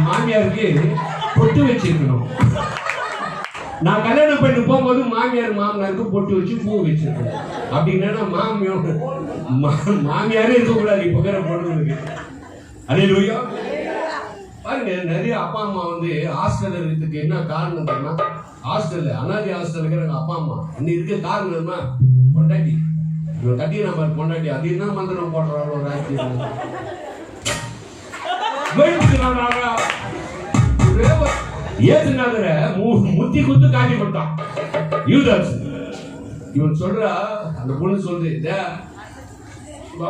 [SPEAKER 1] மாமியாருக்கு பொட்டு வச்சிருக்கணும். நான் கல்யாணம் பண்ணி போகும்போது மாமியாருக்கு பொட்டு வச்சு பூ வச்சிருக்கணும். அப்படின்னா மாமியாரே இருக்கக்கூடாது இப்ப வேற பொண்ணுங்களுக்கு. அல்லேலூயா. பாருங்க, நிறைய அப்பா அம்மா ஹாஸ்டல்ல இருக்கிறதுக்கு என்ன காரணம் தெரியுமா? ஹாஸ்டல்ல அனாதை ஹாஸ்டல் இருக்கிற அப்பா அம்மா இன்னும் இருக்க காரணம் என்ன? பொண்டாட்டி. இவன் கட்டி நம்ம பொண்டாட்டி அது என்ன மந்திரம் போடுறாரோ ராஜ்ய ஏசுநாதர முத்தி குத்து காட்டி போட்டான் யூதாஸ். இவன் சொல்றா, அந்த பொண்ணு சொல்லுது,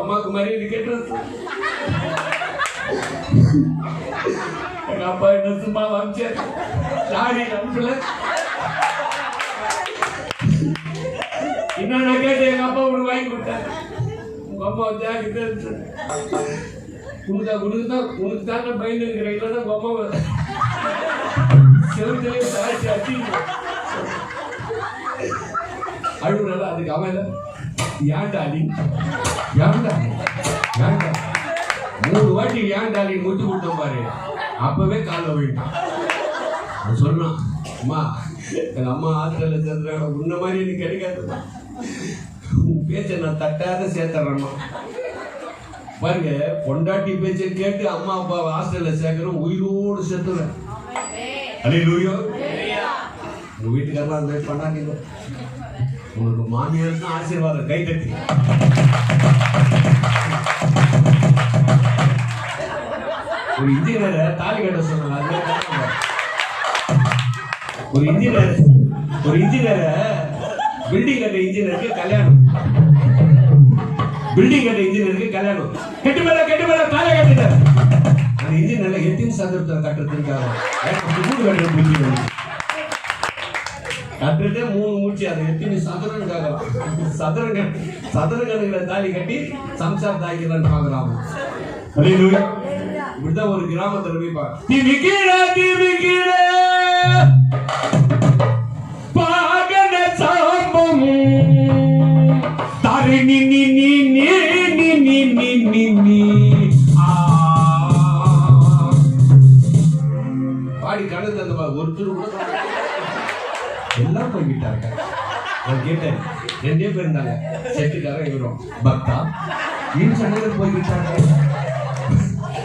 [SPEAKER 1] அம்மாவுக்கு மரியாதை கேட்டு எங்க அப்பா என்ன சும்மா வாங்கிச்சாரு, சாரி நம்பல. இன்னும் நான் கேட்டேன், எங்க அப்பா உனக்கு வாங்கி கொடுத்தாரு. உங்க அம்மா ஜாதி உனக்கு தான் நான் பயந்து இருக்கிறேன். இல்லைன்னா உங்க அம்மா செவத்திலே சாட்சி அட்டி அழுகுனால அதுக்கு அவன் ஏன்டாடி 3 வாட்டி ஏன்டாடி முத்து கொடுத்தோம் பாரு. அப்பவே கால போயிட்டான். சொன்னான், அம்மா எங்க அம்மா ஹாஸ்டல்ல சேர்த்துறாங்க, உன்ன மாதிரி எனக்கு கிடைக்காதுமா, உன் பேச்சை நான் தட்டாத சேர்த்துறேம்மா. பாருங்க, பொண்டாட்டி பேச்சை கேட்டு அம்மா அப்பா ஹாஸ்டல்ல சேர்க்கிறோம், உயிரோடு சேர்த்துறேன். அல்லேலூயா. உங்க வீட்டுக்காரலாம் அந்த மாதிரி பண்ணாதீங்க. உங்களுக்கு மாமியாருக்கு ஆசீர்வாதம் கை தட்டி. ஒரு இன்ஜினியரை தாலி கட்ட சொன்னாங்க. ஒரு இன்ஜினியரை பில்டிங் கட்ட இன்ஜினியருக்கு கல்யாணம். கெட்டு மேல தாலி கட்டிட்டார். அந்த இன்ஜினியர்ல எத்தின் சதுரத்தை கட்டுறதுக்காக கட்டுறதே 3 மூச்சு. அது எத்தனை சதுரனுக்காக சதுரகணங்களை தாலி கட்டி சம்சார் தாய்க்கிறான்னு பாக்குறாங்க. இப்படிதான் ஒரு கிராமத்துல போய் பாகன சாம்பம் தாரிணி பாடி கடந்து அந்த ஒருத்தர் கூட எல்லாம் போய்விட்டாங்க. நான் கேட்டேன், 2 பேர் இருந்தாங்க, செட்டுக்காரன் இவரும் பக்தா. ஏன் சண்டையில் போய்விட்டாங்க?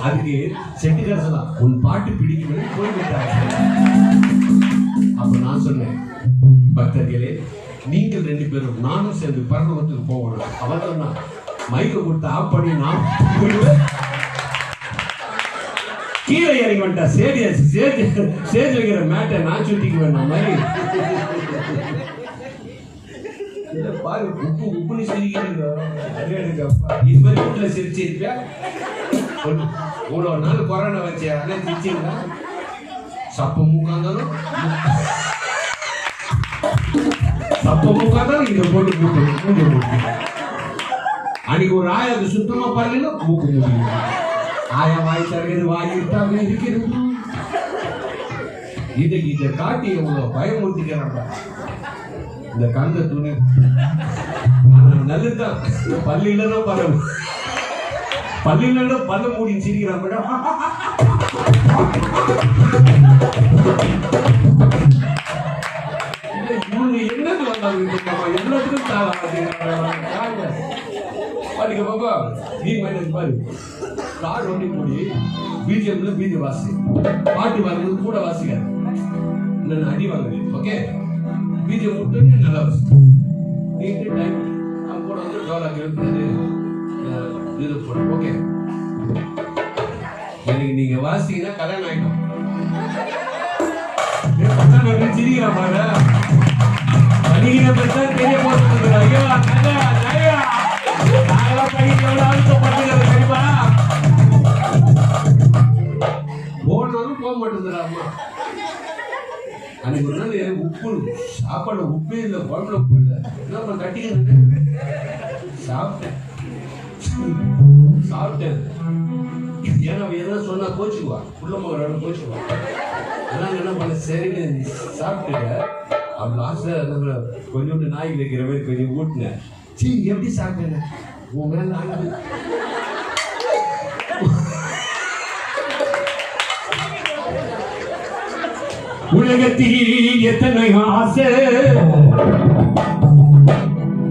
[SPEAKER 1] அதுக்கு செட்டுக்காரன் சொன்னா, உன் பாட்டு பிடிக்கவே போய்விட்டாங்க. அப்ப நான் சொன்னேன், பக்தர்களே, நீங்கள் 2 பேரும் நானும் சேர்ந்து பரலோகத்துக்கு போகணும். அவன் சொன்னா, மைக்க கொடுத்து ஆஃப் பண்ணி நான் கீழே இறங்கி வந்துட்டா. சேஜ் வைக்கிற மேட்டை நான் சுட்டிக்கு வேண்டாம் மாதிரி பாரு. உப்புன்னு சிரிக்கிறீங்க. இது மாதிரி வீட்டுல சிரிச்சிருப்பியா? இவ்வளோ நாள் கொரோனா வச்சு அதெல்லாம் சிரிச்சிங்களா? சப்ப மூக்காந்தாலும் இதை போட்டு மூக்கு. அன்னைக்கு ஒரு ஆயாவுக்கு சுத்தமா பாருங்க, மூக்கு முடியும். ஆயா வாய் தருகிறது, வாய் விட்டாங்க இருக்கிறது. இதை காட்டி எவ்வளவு பயமுறுத்திக்கிறாங்க. இந்த கந்த துணி நல்லதுதான். பள்ளியில பல்ல மூடி சிரிக்கிறான். இவங்க என்னது வந்தாங்க? எல்லாத்துக்கும் தாங்க பாருங்க பாப்பா. நீ பாரு ராடு ஒட்டி கூடி பிஜிஎம்ல பீதி வாசி பாட்டு வாங்குறது கூட வாசிக்காது நான் அடி வாங்குது ஓகே பிஜிஎம் மட்டும் நல்லா வாசி நீங்க டைம் அவங்க கூட வந்து டோலாக் எழுப்புறது இது போடும் ஓகே எனக்கு நீங்க வாசிங்கன்னா கல்யாணம் ஆயிடும் சிரிக்கிறா பாரு நீங்க பெருசா தெரிய போட்டு ஐயோ போனாலும் போக மாட்டேங்குதுடா அம்மா அன்னைக்கு ஒரு நாள் எனக்கு உப்பு சாப்பாடு உப்பே இல்லை குழம்புல உப்பு இல்லை என்ன கட்டிக்கிறேன் சாப்பிட்டேன் ஏன்னா எதாவது சொன்னா கோச்சுக்குவா உள்ள மகளோட கோச்சுக்குவா அதனால என்ன பண்ண சரின்னு சாப்பிட்டுங்க அவன் லாஸ்ட்ல கொஞ்சோண்டு நாய்க்கு வைக்கிற மாதிரி கொஞ்சம் ஊட்டினேன் சீ எப்படி சாப்பிட்டேன் உன் மேல ஆகுது
[SPEAKER 2] உலகத்தில் எத்தனை ஆசை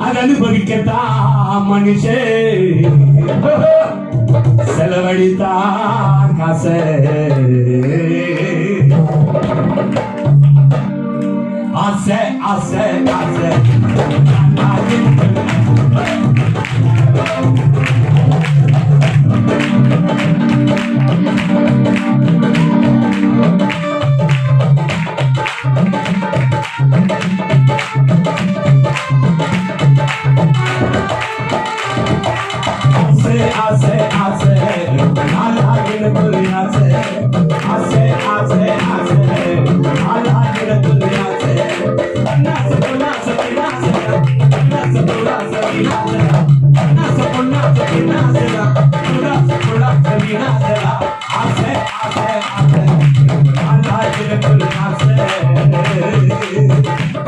[SPEAKER 2] அது அனுபவிக்கத்தான் மனுஷன் செலவழித்தான் காசை ஆசை ஆசை ஆசை ஆசை ஆசை ஆளாகின துணி ஆசை ஆசை ஆசை ஆசை ஆளாகின துணி ஆசை அண்ணாச பொண்ணாச பின்னாச அண்ணாச பொண்ணாச பின்னாச அண்ணாச பொண்ணாச பின்னாச பொண்ணாச பொண்ணாச பின்னாச ஆசை ஆசை ஆசை ஆளாகின துணி ஆசை ஆசை ஆசை ஆசை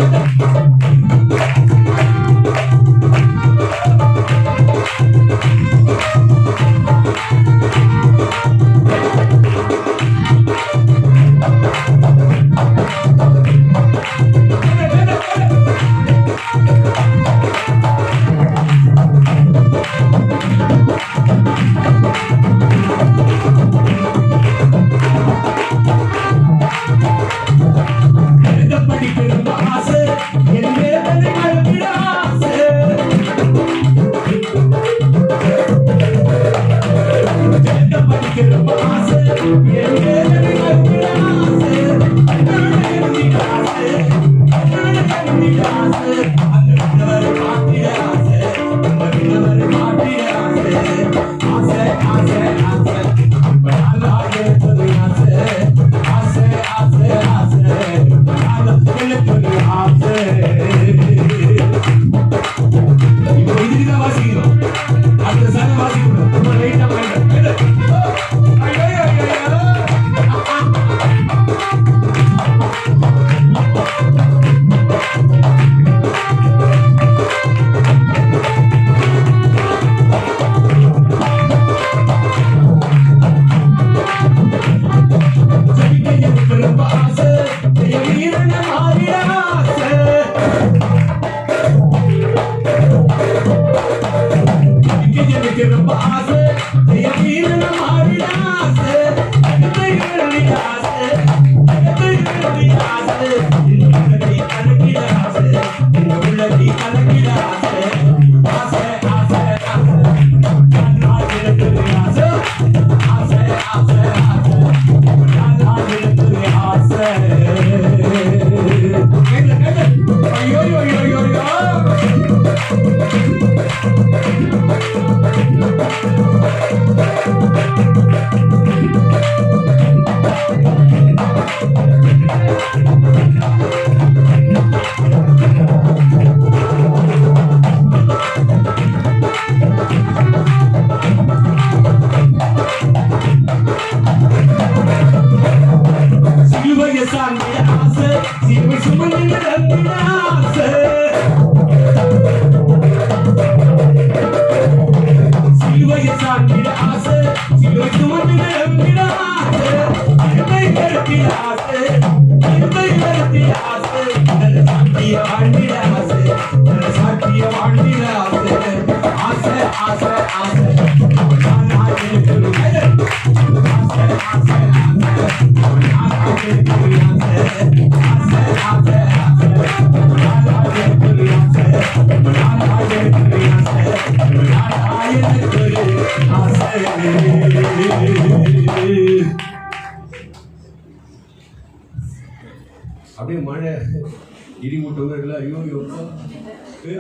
[SPEAKER 1] இடி மூட்டவங்க இல்லை, ஐயோ யோகா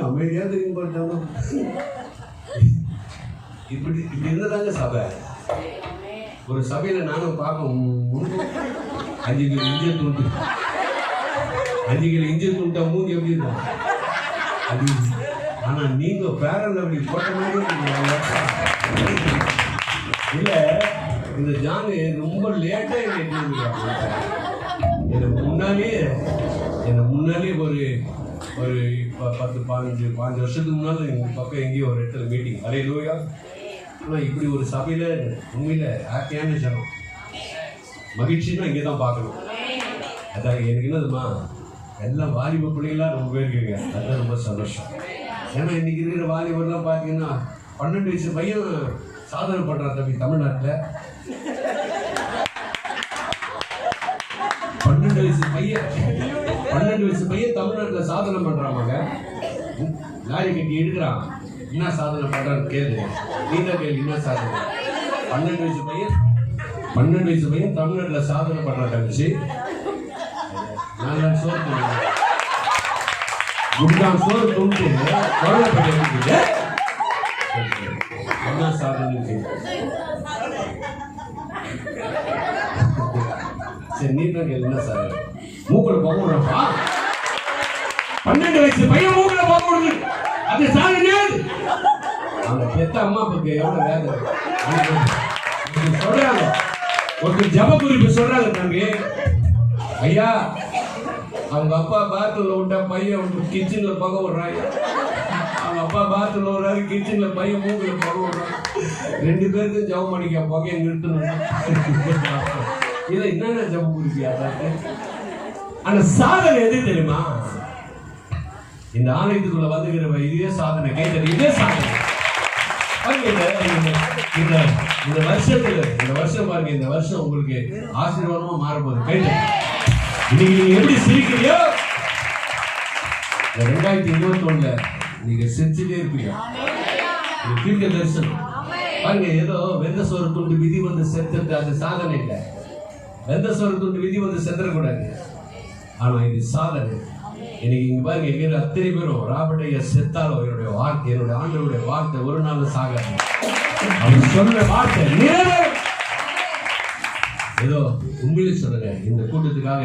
[SPEAKER 1] அமைதியாக தெரியும் பார்த்தாலும் இப்படி இருந்ததாங்க சபை. ஒரு சபையில் நானும் பார்க்க 5 கிலோ இஞ்சி துண்டு, 5 கிலோ இஞ்சி துண்டா மூஞ்சி எப்படி இருக்கும் அது. ஆனால் நீங்கள் பேரல் அப்படி போட்ட மாதிரி இல்லை. இந்த ஜானு ரொம்ப லேட்டாக எனக்கு முன்னாலே ஒரு 10-15 வருஷத்துக்கு முன்னால் எங்கள் பக்கம் எங்கேயோ ஒரு இடத்துல மீட்டிங் அல்லேலூயா. ஆனால் இப்படி ஒரு சபையில் உண்மையில் ஹாப்பியான ஜனம், மகிழ்ச்சின்னா இங்கே தான் பார்க்கணும். அதான் எனக்கு என்னதுமா, எல்லாம் வாலிப பிள்ளைகளாக ரொம்ப பேர் இருக்குங்க. அதுதான் ரொம்ப சந்தோஷம். ஏன்னா இன்னைக்கு இருக்கிற வாலிபர்லாம் பார்த்தீங்கன்னா 12 வயசு பையன் சாதனை பண்ணுறான் தம்பி தமிழ்நாட்டில். 12 வயசு பையன் தமிழ்நாட்டில் சாதனை பண்ணுறாங்க. லாரி கட்டி எடுக்கிறான். என்ன சாதனை பண்ணுறான்னு கேள்வி, நீதான் கேள்வி, என்ன சாதனை? 12 வயசு பையன் தமிழ்நாட்டில் சாதனை பண்ணுறான் தங்கச்சி. நான் சோறு தூண்டு குண்டாம் சோறு தூண்டு கொரோனா என்ன சாதனை சரி, நீ தான் கேள்வி, என்ன சாதனை? மூக்கில் போக விடுறப்பா. 12 வயசு பையன் மூக்கில் போக விடுது, அது சாதனை. அவங்க பெத்த அம்மா அப்பாக்கு எவ்வளவு வேலை சொல்றாங்க. ஒரு ஜப குறிப்பு சொல்றாங்க தம்பி, ஐயா அவங்க அப்பா பாத்ரூம்ல விட்டா பையன் கிச்சன்ல பக விடுறாங்க. அவங்க அப்பா பாத்ரூம்ல விடுறாரு, கிச்சன்ல பையன் மூக்குல பக விடுறாங்க. 2 பேருக்கும் ஜபம் பண்ணிக்க புகையை நிறுத்தணும். இதை என்னென்ன ஜப குறிப்பியா? ஆனா சாதனை எது தெரியுமா? இந்த ஆலயத்துக்குள்ள வந்துக்கிறவ இதே சாதனை, கைத்தறி இதே சாதனை. இந்த வருஷம் பாருங்க, இந்த வருஷம் உங்களுக்கு ஆசீர்வாதமா மாறப்போகுது. கைத்தறி இன்னைக்கு நீங்க எப்படி சிரிக்கிறீங்க, 2021 நீங்க சிரிச்சுட்டே இருப்பீங்க. தீர்க்க தரிசனம் பாருங்க. ஏதோ வெந்த சோறு துண்டு விதி வந்து செத்துட்டு அது சாதனை இல்லை. வெந்த சோறு துண்டு விதி வந்து செத்துறக்கூடாது. ஆனா இது சாதனை. இன்னைக்கு இங்க பாருங்க, எங்க அத்தனை பேரும் ராபர்ட் செத்தாலும் என்னுடைய வார்த்தை, என்னுடைய ஆண்டவருடைய வார்த்தை ஒரு நாள் சாகாது. அவர் சொன்ன வார்த்தை நிறைவேறும். ஏதோ உண்மையிலே சொல்லுங்க, இந்த கூட்டத்துக்காக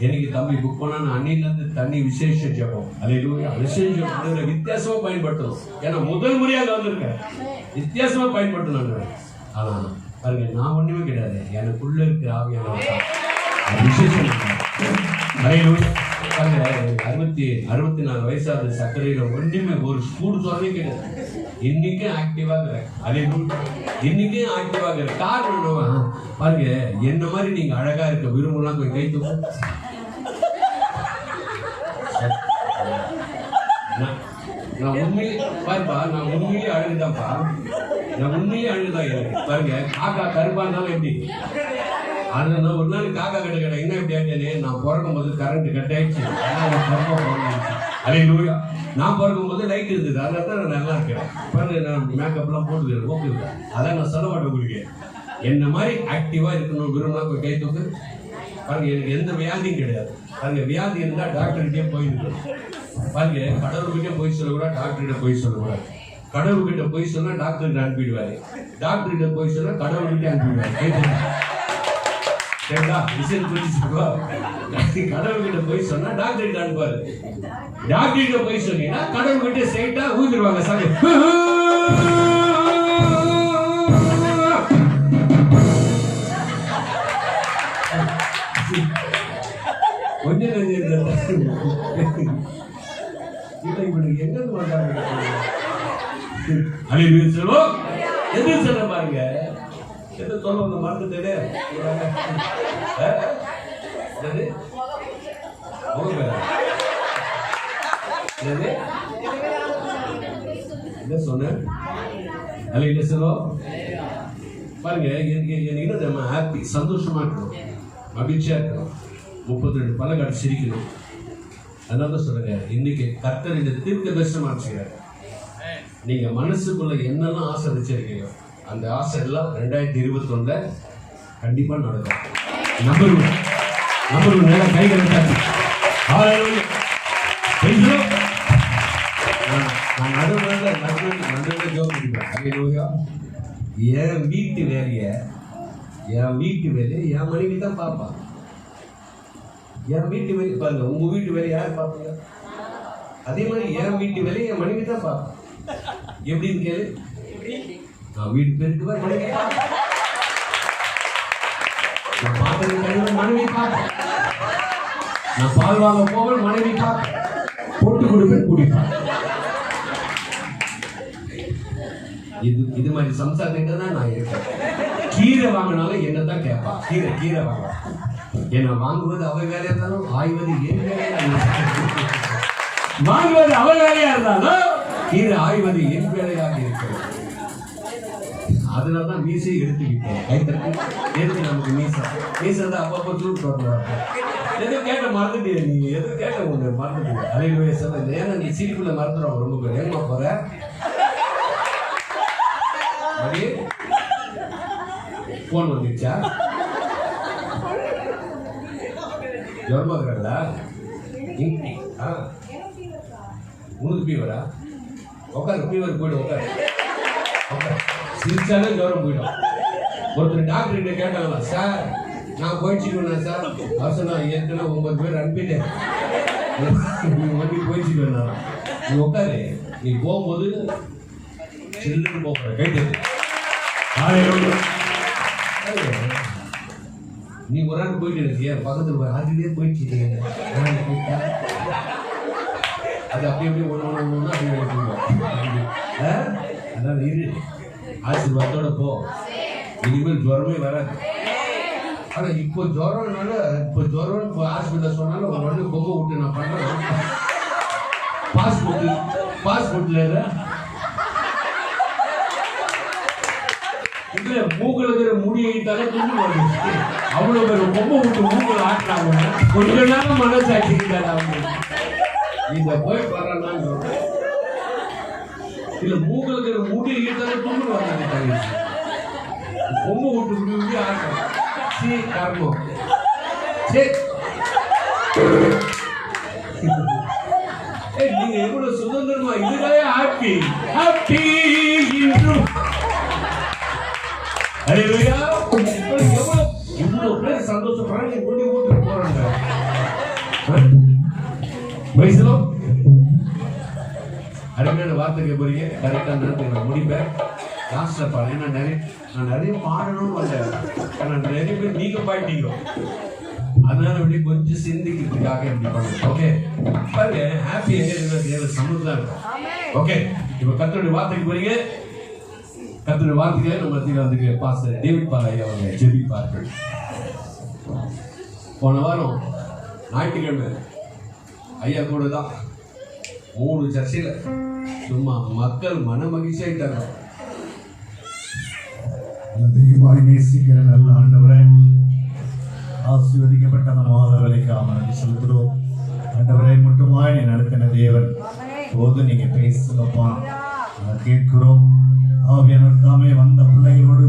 [SPEAKER 1] எனக்கு தம்பி புக் பண்ணா நான் அன்னிலிருந்து தண்ணி விசேஷம் ஜெபம் அல்லேலூயா விசேஷம் அதுல வித்தியாசமா பயன்படுத்தணும். ஏன்னா முதல் முறையாக வந்திருக்கேன், வித்தியாசமா பயன்படுத்தணும். ஆனா பாருங்க, நான் ஒண்ணுமே கிடையாது, எனக்குள்ள இருக்கிற ஆவியானவர் விசேஷம். அல்லேலூயா. 64 வயசாவது சர்க்கரையில ஒண்ணுமே ஒரு ஸ்கூடு சொல்லவே கிடையாது. இன்னைக்கும் ஆக்டிவா இருக்கிறேன். இன்னைக்கும் ஆக்டிவா இருக்கிற காரணம் பாருங்க, என்ன மாதிரி நீங்க அழகா இருக்க விரும்பலாம் கொஞ்சம் கை தூக்கும். நான் உண்மையிலே பாருப்பா, நான் உண்மையிலே அழுகுதான்ப்பா, நான் உண்மையிலே அழுகுதான். எனக்கு பாருங்க, காக்கா கருப்பா இருந்தாலும் எப்படி அது நான் ஒரு நாள் காக்கா கட்ட கடை என்ன எப்படி ஆட்டேனே, நான் பிறக்கும் போது கரண்ட் கட் ஆயிடுச்சு. அல்லேலூயா. நான் பிறக்கும் போது லைட் இருந்தது, அதனால தான் நான் நல்லா இருக்கிறேன். பாருங்க, நான் மேக்கப்லாம் போட்டுக்கிறேன், ஓகே. அதான் நான் சொல்ல மாட்டேன் உங்களுக்கு. என்ன மாதிரி ஆக்டிவா இருக்கணும் விரும்பினா போய் கை தூக்கு. பாருங்க, எனக்கு எந்த வியாதியும் கிடையாது. பாருங்க, வியாதி இருந்தா டாக்டர்கிட்டே போயிருக்கணும். பாருங்க, கடவுள்கிட்ட போய் சொல்லக்கூடாது, டாக்டர்கிட்ட போய் சொல்லக்கூடாது. கடவுள்கிட்ட போய் சொன்னா டாக்டர்கிட்ட அனுப்பிடுவாரு, டாக்டர்கிட்ட போய் சொன்னா கடவுள்கிட்ட அனுப்பிடுவாரு. கடவுள்கிட்ட போய் சொன்னா டாக்டர் கிட்ட அனுப்பாரு, டாக்டர் கிட்ட போய் சொன்னீங்கன்னா கடவுள் கிட்ட ஸ்ட்ரைட்டா ஊதிடுவாங்க. சாமி கொஞ்சம் எங்க வந்தாங்க சொல்லுவோம். எது சொல்ல பாருங்க, எது சொல்ல வந்த மறந்துட்டே என்ன சொன்ன பாருங்க. எனக்கு நம்ம ஹாப்பி, சந்தோஷமா இருக்கணும், மகிழ்ச்சியா இருக்கணும், 32 பலகாடு சிரிக்கணும். அதனால சொல்லுங்க, இன்னைக்கு கர்த்தர் இந்த தீர்க்க தரிசனமா செய்யறாரு. நீங்க மனசுக்குள்ள என்னெல்லாம் ஆசை வச்சிருக்கீங்க, அந்த ஆசை எல்லாம் 2021 கண்டிப்பா நடக்கும். நம்பர் நேரம் கை கட்டாச்சு. ஹalleluya. என் வீட்டு வேலையை என் மனைவி தான் பார்ப்பா. என் வீட்டு வேலை பாருங்க, உங்க வீட்டு வேலையை யார் பார்ப்பீங்க? அதே மாதிரி என் வீட்டு வேலையை என் மனைவி தான் பார்ப்பா. எப்படின்னு கேளு. நான் வீட்டு பேருக்கு மனைவி நான் பாத்திரம் மனைவி பார்ப்பேன். நான் பால் வாங்க போவேன், மனைவி பார்ப்பேன். போட்டு கொடுப்பேன், குடிப்பேன். இது மாதிரி சம்சாரத்தை தான் நான் இருக்கேன். கீரை வாங்கினாலும் என்ன தான் கேட்பான். கீரை வாங்க என்ன வாங்குவது அவ வேலையா இருந்தாலும் ஆய்வது என் வேலையா வாங்குவது அவ வேலையா இருந்தாலும் கீரை ஆய்வது என் வேலையாக இருக்கிறது. அதனாலதான் மீசையை எடுத்துக்கிட்டேன். கைத்தறி நமக்கு மீசை தான் அப்பப்போ தூட்டு வருவாங்க. எதுவும் கேட்ட மறந்துட்டியா நீ? எதுவும் கேட்ட ஒண்ணு மறந்துட்டீங்க. அலையில சொல்ல ஏன்னா நீ சீட்டுக்குள்ள மறந்துடுவாங்க. ரொம்ப பேர் ஏமா போற போன் வந்துச்சா? ஜோர்மாக்குறா உனக்கு ஃபீவரா? உட்காரு, ஃபீவர் போயிடும். உட்காரு. சிரிச்சாலே ஜோரம் போயிடும். ஒருத்தர் டாக்டர் கிட்ட கேட்டாங்களா, சார் நான் போயிடுச்சுட்டு சார். அவர் நான் ஏற்கனவே 9 பேர் அனுப்பிட்டேன், நீ வண்டி போயிடுச்சுட்டு வந்தாரா? நீ உட்காரு, நீ போகும்போது சில்லுன்னு போகிற கைட்டு நீ ஒரு ஆள் போயிட்டு இருக்கிய பக்கத்துல அதுலயே போயிடுச்சு. அது அப்படி அப்படியே ஒண்ணு அப்படியே அதனால இரு, ஆசீர்வாதத்தோட போ. இனிமேல் ஜுரமே வராது. ஆனா இப்போ ஜுரம்னால ஹாஸ்பிட்டல் சொன்னாலும் ஒரு வந்து பொங்க விட்டு நான் பண்றேன். பாஸ்போர்ட்ல இல்ல மூக்குல இருக்கிற முடியைத்தாலே துண்டு வருது. அவ்வளவு பேர் பொம்மை விட்டு மூக்குல ஆட்டினாங்க. கொஞ்ச நேரம் மனசாட்சிக்கிறாரு அவங்க. இந்த போய் வர்றான்னு இல்ல மூக்குல இருக்கிற முடியைத்தாலே துண்டு வர்றாங்க. பொம்மை விட்டு விட்டு ஆட்டுறாங்க. சீ கர்மம். நீங்க எவ்வளவு சுதந்திரமா இதுக்காக ஹாப்பி ஹாப்பி இன்றும் இவ்வளவு பேர் சந்தோஷப்படுறாங்க. கொண்டு ஊட்டு போறாங்க. அருமையான வார்த்தைக்கு போறீங்க. கரெக்டா நான் முடிப்பேன். லாஸ்ட்ல பாருங்க. நான் நிறைய பாடணும்னு வந்தேன். நிறைய பேர் நீங்க பாட்டீங்க. அதனால அப்படியே கொஞ்சம் சிந்திக்கிறதுக்காக இப்படி பண்ணுங்க. ஓகே பாருங்க, ஹாப்பி எங்க சமூகம் இருக்கும். ஓகே இப்ப கர்த்தருடைய வார்த்தைக்கு போறீங்க. கர்த்தருடைய வார்த்தைகளை நம்ம வந்து பாஸ்டர் டேவிட் பால் ஐயா அவங்க ஜெபிப்பார்கள். போன வாரம் ஞாயிற்றுக்கிழமை ஐயா கூட தான் 3 சர்ச்சையில சும்மா மக்கள் மன மகிழ்ச்சி ஆயிட்டாங்க.
[SPEAKER 3] அதிகமாக நேசிக்கிற நல்ல ஆண்டவரே, ஆசீர்வதிக்கப்பட்ட நம்ம வேலைக்காக நன்றி செலுத்துகிறோம். ஆண்டவரை மட்டுமாய் நீ நடத்தின தேவன் போது நீங்க பேசுங்கப்பா, கேட்கிறோம். ஆவியானவர் தாமே வந்த பிள்ளைகளோடு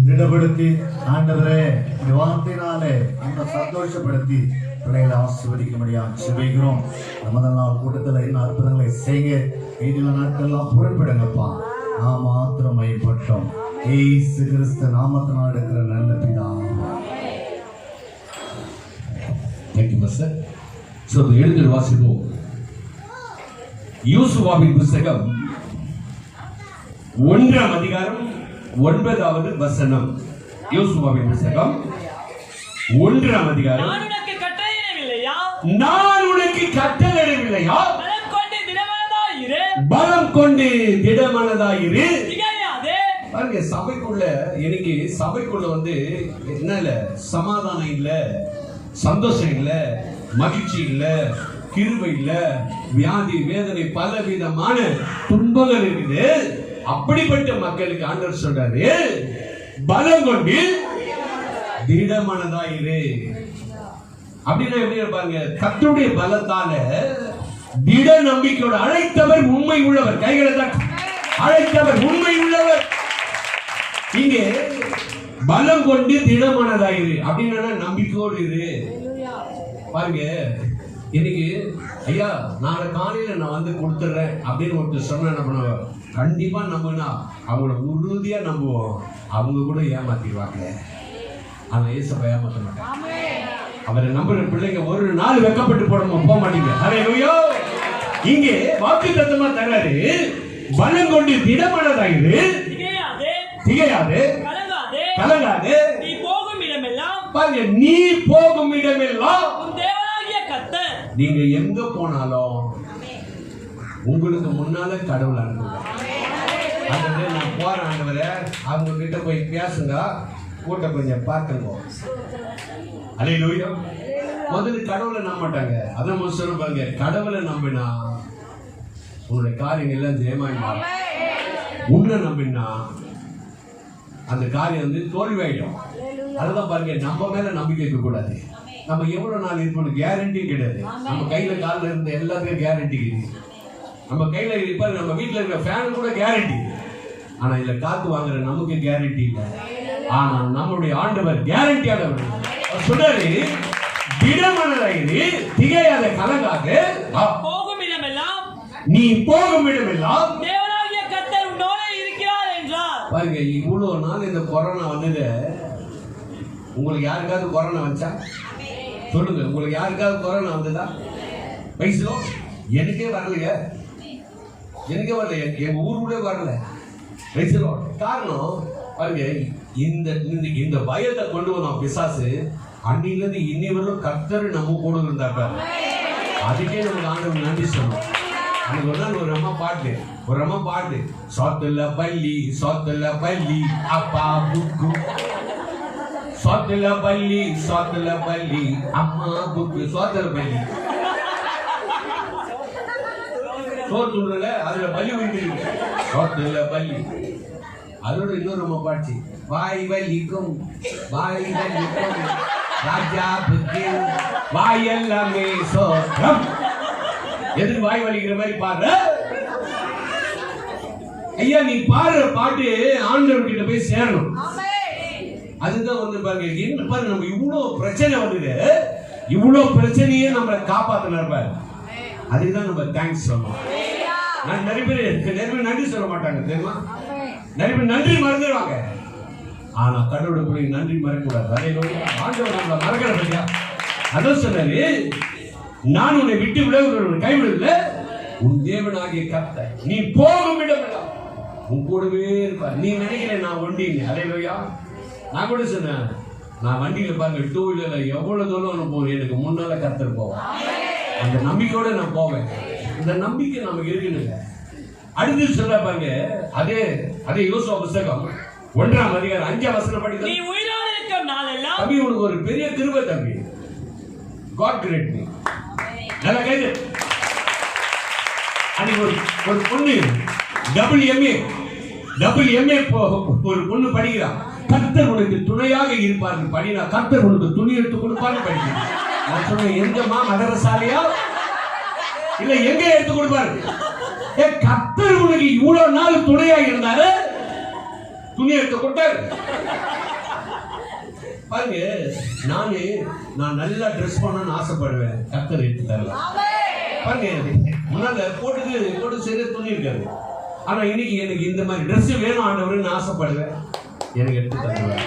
[SPEAKER 3] திடப்படுத்தி ஆண்டவரே இந்த வார்த்தையினாலே இன்னும் சந்தோஷப்படுத்தி பிள்ளைகளை ஆசீர்வதிக்கும்படியா செபிக்கிறோம். முதல் நாள் கூட்டத்தில் இன்னும் அற்புதங்களை செய்ய மீதியுள்ள நாட்கள்லாம் பொறுப்பிடுங்கப்பா. நாம் மாத்திரம் மைப்பட்டோம். ஏசு கிறிஸ்து நாமத்தினால் இருக்கிற நல்ல பிதாவே.
[SPEAKER 1] Thank you, Pastor. So, எழுதில் வாசிப்போம். யோசுவாவின் புத்தகம் 1ஆம் அதிகாரம் 9வது வசனம். யோசுவாவின் புத்தகம் 1ஆம் அதிகாரம். நான் உனக்கு கட்டளையிடவில்லையா? பலம் கொண்டு திடமனதாயிரு. பாருங்க, சபைக்குள்ள இன்னைக்கு சபைக்குள்ள வந்து என்ன இல்ல, சமாதானம் இல்ல, சந்தோஷம் இல்ல, மகிழ்ச்சி இல்ல, கிருபை இல்ல, வியாதி வேதனை பலவிதமான துன்பங்கள் இருக்குது. அப்படிப்பட்ட மக்களுக்கு ஆண்டவர் சொல்றாரு, பலம் கொண்டு திடமனதாயிரு. அப்படின்னா எப்படி பாருங்க, கர்த்தருடைய பலத்தால திட நம்பிக்கையோட அழைத்தவர் உண்மை உள்ளவர். கைகளை தட்டி, அழைத்தவர் உண்மை உள்ளவர். இங்கே பலம் கொண்டு திடமானதாயிரு அப்படின்னா நம்பிக்கையோடு இரு. பாருங்க, இன்னைக்கு ஐயா நாளை காலையில நான் வந்து கொடுத்துட்றேன் அப்படின்னு ஒருத்தர் சொன்னா என்ன பண்ணுவோம்? கண்டிப்பா நம்பினா அவங்கள உறுதியா நம்புவோம். அவங்க கூட ஏமாத்திடுவாங்க. ஆனா ஏசப்பா ஏமாத்த மாட்டாங்க. அவரை நம்புற பிள்ளைங்க ஒரு நாள் வெக்கப்பட்டு போக மாட்டீங்க. ஹல்லேலூயா. இங்கே வாக்குத்தத்தமா தராரு, பலம் கொண்டு திடமனதாயிரு, திகையாதே, கலங்காதே,
[SPEAKER 4] நீ போகும் இடமெல்லாம்
[SPEAKER 1] பாருங்க, நீ போகும் இடமெல்லாம்
[SPEAKER 4] உன் தேவனாகிய கர்த்தர்.
[SPEAKER 1] நீங்க எங்க போனாலும் உங்களுக்கு முன்னால கடவுள் அனுப்புங்க. ஆண்டவரே நான் போறேன் ஆண்டவரே, அவங்க கிட்ட போய் பேசுங்க, கூட்ட கொஞ்சம் பார்த்துங்க. அல்லேலூயா. முதல்ல கடவுளை நம்ப மாட்டாங்க. அதான் முதல்ல சொல்லுவாங்க, கடவுளை நம்பினா உன்னுடைய காரியங்கள் எல்லாம் ஜெயமாயிடும். உன்னை நம்பினா அந்த காரியம் வந்து தோல்வியாயிடும். அதுதான் பாருங்க, நம்ம மேல நம்பிக்கை இருக்க கூடாது. நம்ம எவ்வளவு நாள் இருக்கணும் கேரண்டி கிடையாது. நம்ம கையில காலில் இருந்த எல்லாத்துக்கும் கேரண்டி இருக்கு. நம்ம கையில இப்ப நம்ம வீட்டுல இருக்கிற ஃபேன் கூட கேரண்டி. ஆனா இதுல காத்து வாங்குற நமக்கு கேரண்டி இல்லை. ஆனா நம்மளுடைய ஆண்டவர் கேரண்டியானவர். அவர் சொல்றாரு, திடமனதாயிரு, திகையாத, கலங்காத,
[SPEAKER 4] போகும் இடமெல்லாம்
[SPEAKER 1] நீ போகும் இடமெல்லாம்
[SPEAKER 4] தேவனாகிய கர்த்தர் உன்னோடு இருக்கிறார் என்றார்.
[SPEAKER 1] பாருங்க, இவ்வளவு நாள் இந்த கொரோனா வந்தது, உங்களுக்கு யாருக்காவது கொரோனா வந்துச்சா? சொல்லுங்க, உங்களுக்கு யாருக்காவது கொரோனா வந்ததா? வயசுலோ எனக்கே வரலையே, எனக்கே வரல, எங்க ஊருக்குள்ளே வரல. வயசுலோ காரணம் பாருங்க, இந்த பயத்தை கொண்டு வந்தோம் பிசாசு. அன்னிலிருந்து இன்னி வரலும் கர்த்தர் நம்ம கூட இருந்தாங்க. அதுக்கே நமக்கு ஆண்டவன் நன்றி சொல்லணும். அன்னைக்கு ஒரு நாள் ஒரு அம்மா பாட்டு சோத்துல பள்ளி அப்பா புக்கு, சோத்துல பள்ளி அம்மா புக்கு, சோத்துல பள்ளி சோத்துல அதுல பள்ளி விழுந்து சோத்துல பள்ளி. அதோட இன்னொரு அம்மா பாட்டு வாய் வலிக்கும் ராஜாவுக்கு வாய் எல்லாமே சோற்றம். எதுக்கு வாய் வலிக்கிற மாதிரி பாரு ஐயா, நீ பாடுற பாட்டு ஆண்டவர் கிட்ட போய் சேரணும். அதுதான் வந்து பாருங்க, என்ன பாருங்க, நம்ம இவ்வளவு பிரச்சனை வந்தது, இவ்வளவு பிரச்சனையே நம்மளை காப்பாத்தினார் பாரு. அதுக்குதான் நம்ம தேங்க்ஸ் சொல்லணும். நிறைய பேர் நன்றி சொல்ல மாட்டாங்க தெரியுமா? நிறைய பேர் நன்றி மறந்துடுவாங்க. ஆனா கடவுளை போய் நன்றி மறக்கக்கூடாது. ஆண்டவர் நம்மளை மறக்கிற பத்தியா? அதான் சொன்னாரு, நான் உன்னை விட்டு விட கைவிடல, உன் தேவனாகிய கர்த்தர் நீ போகும் இடமெல்லாம் உன் கூடவே இருப்பார். நீ நினைக்கிற நான் ஒண்டிங்க. அல்லேலூயா. நான் கூட சொன்னேன், நான் வண்டியில பாருங்க, டூ வீலர்ல எவ்வளவு தூரம் போவேன், எனக்கு முன்னால கர்த்தர் போவேன். அந்த நம்பிக்கையோட நான் போவேன். இந்த நம்பிக்கை நமக்கு இருக்குன்னு. அடுத்து சொல்ல பாருங்க, அதே யோசுவா புத்தகம் 1ஆம் அதிகாரம் 5ஆம் வசனம் படிக்க,
[SPEAKER 4] நீ உயிரோடு இருக்கும் நாளெல்லாம்
[SPEAKER 1] தம்பி உனக்கு ஒரு பெரிய கிருபை தம்பி. God great me. நல்லா கேது. அன்னைக்கு ஒரு பொண்ணு WMA ஒரு பொண்ணு படிக்கிறான். கர்த்தர் உனக்கு துணையாக இருப்பார் படினா, கர்த்தர் உனக்கு துணி எடுத்து கொடுப்பாரு படிக்கிறான். நான் சொன்னேன், எங்கம்மா மதரசாலையா இல்ல எங்க எடுத்து கொடுப்பாரு? கர்த்தர் உனக்கு இவ்வளவு நாள் துணையாக இருந்தாரு, துணி எடுத்து கொடுத்தாரு. பாருங்க, நான் நல்லா ட்ரெஸ் பண்ணணும்னு ஆசைப்படுவேன், கர்த்தர் எடுத்து தரல. பாருங்க, முன்னால போட்டு சரியா துணி இருக்காது. ஆனா இன்னைக்கு எனக்கு இந்த மாதிரி ட்ரெஸ் வேணும் ஆண்டவர்னு ஆசைப்படுவேன், எனக்கு எடுத்து தருவேன்.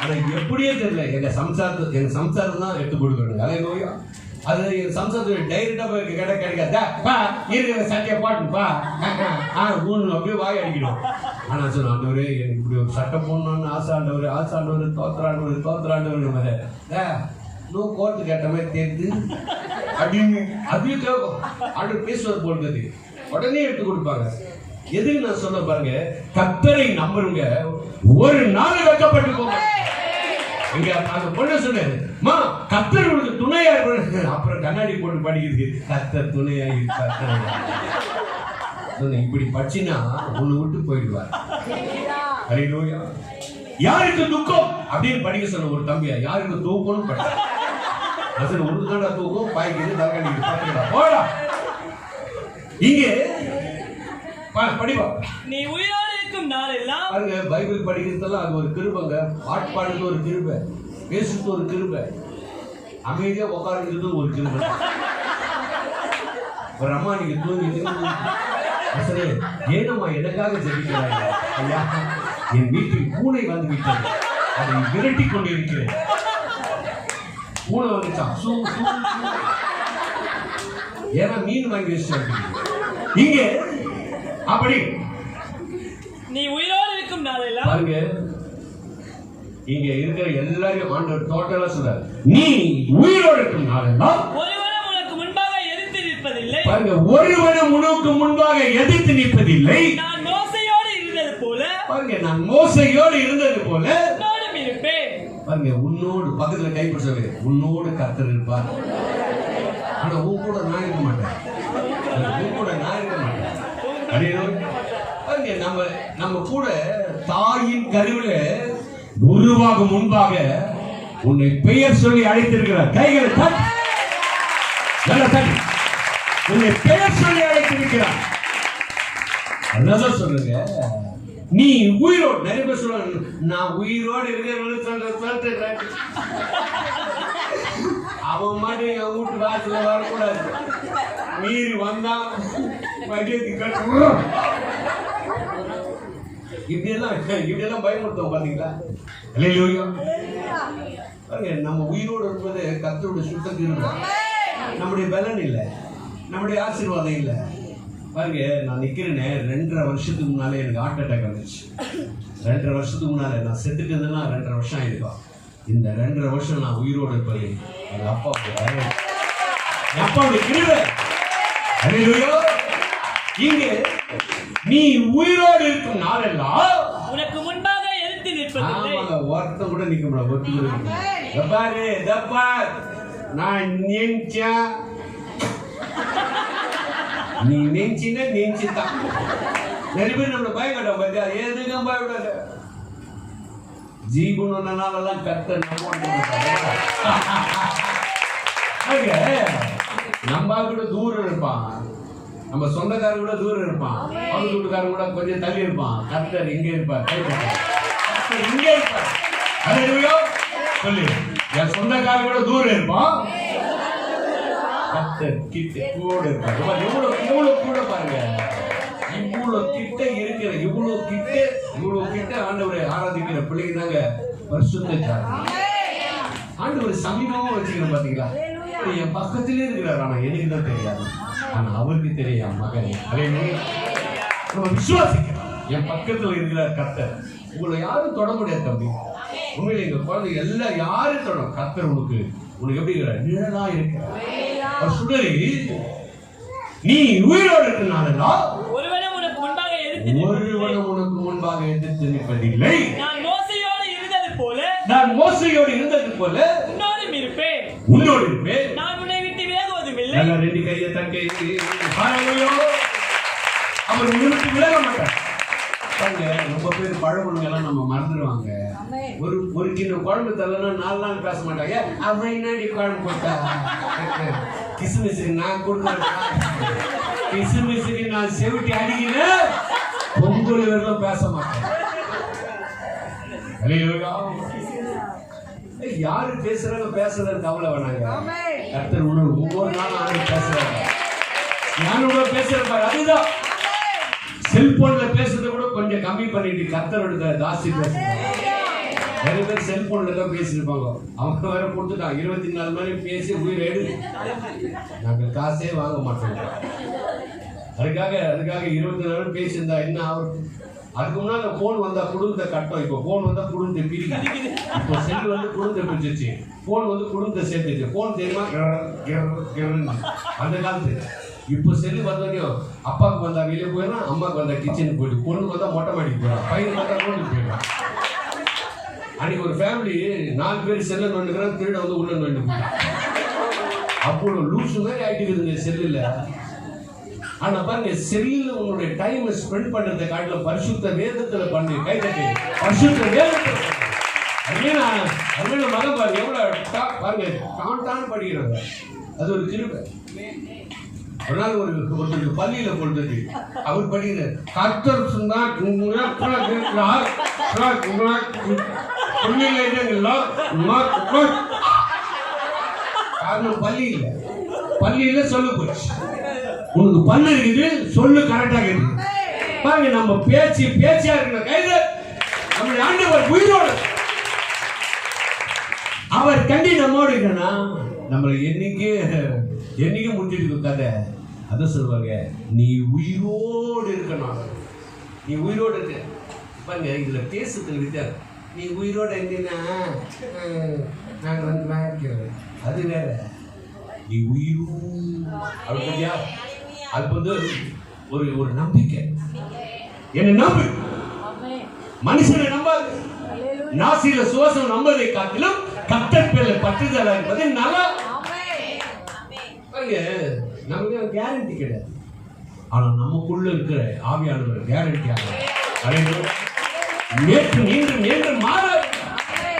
[SPEAKER 1] ஆனா எப்படியே தெரியல, எங்க சம்சாரம் தான் எடுத்து கொடுக்கணும். அல்லேலூயா. அது எங்க சம்சாரத்துக்கு டைரக்டா போய் கிடைக்காது. இருக்கிற சட்டையை பாட்டுப்பா அப்படியே வாய் அடிக்கணும். ஆனா சொன்ன, ஆண்டவரே எனக்கு இப்படி ஒரு சட்டை போடணும்னு ஆசாண்டவர் தோத்துறாண்டவர் நோ கோர்த்து கேட்ட மாதிரி தேர்ந்து அப்படின்னு அதையும் கேட்கும். ஆண்டவர் பேசுவது போடுறது உடனே எடுத்து கொடுப்பாங்க. எதுக்கு நான் சொல்ல பாருங்க, கர்த்தரை நம்புறவங்க ஒரு நாள் வெட்கப்பட்டு போங்க. இங்க அந்த பொண்ணு சொன்னது, மா கர்த்தர் உனக்கு துணையா இருப்பாரு. அப்புறம் கண்ணாடி போட்டு படிக்குது, கர்த்தர் துணையா இருப்பார். இப்படி படிச்சினா உன்னை விட்டு போயிடுவார். அல்லேலூயா. யாருக்கு துக்கம் அப்படின்னு படிக்க சொன்ன ஒரு தம்பியா, யாருக்கு தூக்கம்னு படிக்க உனக்கு தாண்டா தூக்கம், பாய்க்குது தலைகாணி போடா. இங்கே படிப்பா.
[SPEAKER 4] நீ உயிரோடு இருக்கும் நாளெல்லாம்
[SPEAKER 1] பாருங்க, பைபிள் படிக்கிறதெல்லாம் அது ஒரு கிருபைங்க. பாட்டு பாடுறது ஒரு கிருபை, பேசுறது ஒரு கிருபை, அமைதியா உட்கார்றது ஒரு கிருபை. ஒரு அம்மா நீங்க தூங்கி சரி ஏனம்மா எனக்காக ஜெபிக்கிறாங்க ஐயா என் வீட்டில் பூனை வந்து விட்டது அதை விரட்டி கொண்டிருக்கிறேன் பூனை வந்துச்சான் ஏன்னா மீன் வாங்கி வச்சு இங்க அப்படி
[SPEAKER 4] நீ உயிரோடு இருக்கும் நாளெல்லாம்
[SPEAKER 1] பாருங்க இங்க இருக்கிற எல்லாரையும் ஆண்டவர் டோட்டலா சொல்றாரு நீ உயிரோடு இருக்கும் நாளெல்லாம்
[SPEAKER 4] ஒருவனும் உனக்கு முன்பாக எதிர்த்து நிற்பதில்லை
[SPEAKER 1] பாருங்க ஒருவனும் உனக்கு முன்பாக எதிர்த்து நிற்பதில்லை
[SPEAKER 4] நான் மோசையோடு இருந்தது போல
[SPEAKER 1] பாருங்க நான் மோசையோடு இருந்தது போல
[SPEAKER 4] உன்னோடும் இருப்பேன்
[SPEAKER 1] பாருங்க உன்னோடு பக்கத்துல கைப்பிடி சொல்லு உன்னோடு கர்த்தர் இருப்பார் ஆனா உன் கூட நான் இருக்க மாட்டேன் உன் கூட நான் இருக்க மாட்டேன் பாருங்க நம்ம கூட தாயின் கருவில உருவாகும் முன்பாக உன்னை பெயர் சொல்லி அழைத்திருக்கிறார் கைகளை தட்டு நல்ல தட்டு உன்னை பெயர் சொல்லி அழைத்திருக்கிறார் அதான் சொல்லுங்க நீ உயிரோடு நிறைய பேர் சொல்லுவாங்க நான் உயிரோடு இருக்கிறேன் அவன் மாதிரி என் வீட்டு வாசல வரக்கூடாது மீறி வந்தா இப்படியெல்லாம் பயமுறுத்தோம் பாத்தீங்களா நம்ம உயிரோடு இருப்பது கர்த்தருடைய சுத்தம் நம்முடைய பலன் இல்லை நம்முடைய ஆசீர்வாதம் இல்லை பாருங்க நான் நிக்கிறேனே 2.5 வருஷத்துக்கு முன்னாலே எனக்கு ஹார்ட் அட்டாக் வந்துச்சு 2.5 வருஷத்துக்கு முன்னாலே நான் செத்துட்டதுன்னா 2.5 வருஷம் ஆயிருக்கும் இந்த 2.5 வருஷம் நான் உயிரோடு இருப்பது எங்க அப்பாவுடைய கிருபை இங்க நீ உயிரோடு இருக்கும் நாளெல்லாம்
[SPEAKER 4] உனக்கு முன்பாக எதிர்த்து நிற்பதில்லை
[SPEAKER 1] ஒருத்தம் கூட நிக்க முடியாது பாரு நான் நினைச்சேன் நீ நெஞ்சின நெஞ்சுதான் நிறைய பேர் நம்மள பயப்பட்டோம் பாத்தியா எதுக்கும் பயப்படாத ஜீவனெல்லாம் கத்த நம்ம கூட தூரம் இருப்பான் நம்ம சொந்தக்காரன் கூட தூரம் இருப்பான் அவங்க வீட்டுக்காரன் கூட கொஞ்சம் தள்ளி இருப்பான் கர்த்தர் இங்க இருப்பார் இங்க இருப்பார் சொல்லு என் சொந்தக்காரன் கூட தூரம் இருப்பான் கர்த்தர் கிட்ட கூட இருப்பார் எவ்வளவு கூட பாருங்க இவ்வளவு கிட்ட இருக்கிற இவ்வளவு கிட்ட ஆண்டவரை ஆராதிக்கிற பிள்ளைங்க தாங்க பரிசுத்த ஆண்டவர் சமீபமா வச்சுக்கிறேன் பாத்தீங்களா என் பக்கத்திலே இருக்கிறார் ஆனா எனக்கு தான் தெரியாது ஆனா அவருக்கு தெரியும் மகனே நம்ம விசுவாசிக்கிறோம் என் பக்கத்துல இருக்கிறார் கர்த்தர் உங்களை யாரும் தொட முடியாது தம்பி உண்மையில எங்க குழந்தை எல்லாம் யாரும் தொடரும் கர்த்தர் உனக்கு எப்படி இருக்கிறார் நிழலா இருக்கிறார் சுடரி நீ உயிரோடு இருக்கிறனால
[SPEAKER 4] ஒருவனும் உனக்கு முன்பாக எதிர்த்து
[SPEAKER 1] நிற்பதில்லை
[SPEAKER 4] நான் மோசையோடு இருந்தது போல
[SPEAKER 1] உன்னோடு இருப்பேன்
[SPEAKER 4] நான் உன்னை விட்டு விலகுவதும் இல்லை
[SPEAKER 1] ரெண்டு கையை தங்கை அவர் உன்னை விலக மாட்டார் ரொம்ப பேர் பழமொழிங்க எல்லாம் நம்ம மறந்துடுவாங்க ஒரு கிலோ குழம்பு தரலன்னா 4 நாள் பேச மாட்டாங்க அவன் என்னடி குழம்பு போட்டா கிசுமிசுக்கு நான் கொடுக்குறேன் கிசுமிசுக்கு நான் செவிட்டி அடிக்கிறேன் பொங்கல் வரலாம் பேச மாட்டேன் யாரு பேசுறது கவலை வேணாங்க கர்த்தர் ஒவ்வொரு நாளும் ஆண்டு பேசுறாங்க யாரோட பேசுறாரு அதுதான் செல்போன்ல பேசுறத கூட கொஞ்சம் கம்மி பண்ணிட்டு கர்த்தரோட ஜாஸ்தி பேசுறாங்க நிறைய பேர் செல்போன்ல தான் பேசிருப்பாங்க அவங்க வேற கொடுத்துட்டாங்க 24 மணி பேசி உயிர் எடுத்து நாங்க காசே வாங்க மாட்டோம் அதுக்காக 24 பேசியிருந்தா என்ன ஆகும் அதுக்கு முன்னாடி போன் வந்தா குடும்பத்தை கட்டும் இப்போ போன் வந்தா குடும்பத்தை பிரிக்குது இப்போ செல் வந்து குடும்பத்தை பிரிச்சிருச்சு போன் வந்து குடும்பத்தை சேர்த்துச்சு போன் தெரியுமா அந்த காலத்து இப்போ செல்லு வந்தோடனையும் அப்பாவுக்கு வந்தா வெளியே போயிடலாம் அம்மாவுக்கு வந்தா கிச்சனுக்கு போயிட்டு பொண்ணுக்கு வந்தா மொட்டை மாடிக்கு போயிடலாம் பையனுக்கு வந்தா ரோடுக்கு போயிடலாம் அன்னைக்கு ஒரு ஃபேமிலி 4 பேர் செல்ல நோண்டுக்கிறாங்க திருட வந்து உள்ள நோண்டு போயிடலாம் அப்போ லூசு மாதிரி ஆயிட்டு செல்லுல ஆனா பாருங்க செல்லுல உங்களுடைய டைம் ஸ்பெண்ட் பண்றதை காட்டில பரிசுத்த வேதத்துல பண்ணு கை தட்டி பரிசுத்த வேதத்துல அதுவே மகன் பாருங்க எவ்வளவு பாருங்க டான் படிக்கிறாங்க அது ஒரு கிருபை ஒரு நாள் ஒரு பள்ளியில கொண்டு அவர் படிக்கிறார் கர்த்தர் சொன்னார் காரணம் பள்ளியில சொல்ல போச்சு உனக்கு பல்லு இருக்குது, சொல்லு கரெக்டா இருக்குது. பாருங்க, நம்ம பேச்சியா இருக்கிற கைது நம்முடைய ஆண்டவர் உயிரோடு அவர் கண்டி நம்மோடு இருக்கனா நம்மளை என்னைக்கு முடிஞ்சிட்டு கதை. அத சொல்லுவாங்க, நீ உயிரோடு இருக்கணும். நீ உயிரோடு இருக்க. பாருங்க, இதுல பேசுறது வித்தியாசம். நீ உயிரோடு இருந்தீங்கன்னா நாங்கள் வந்து இருக்கிறேன், அது வேற. நீ உயிரோடு அப்படியா, அது வந்து ஒரு நம்பிக்கை. என்ன நம்பு, மனுஷனை நம்பாது. நாசில சுவாசம் நம்பதை காட்டிலும் கர்த்தர் பேர்ல பற்றுதலா இருப்பது நல்லா. நமக்கு கேரண்டி கிடையாது, ஆனா நமக்குள்ள இருக்கிற ஆவியானவர் கேரண்டியாக நேற்று நீண்டு மாற.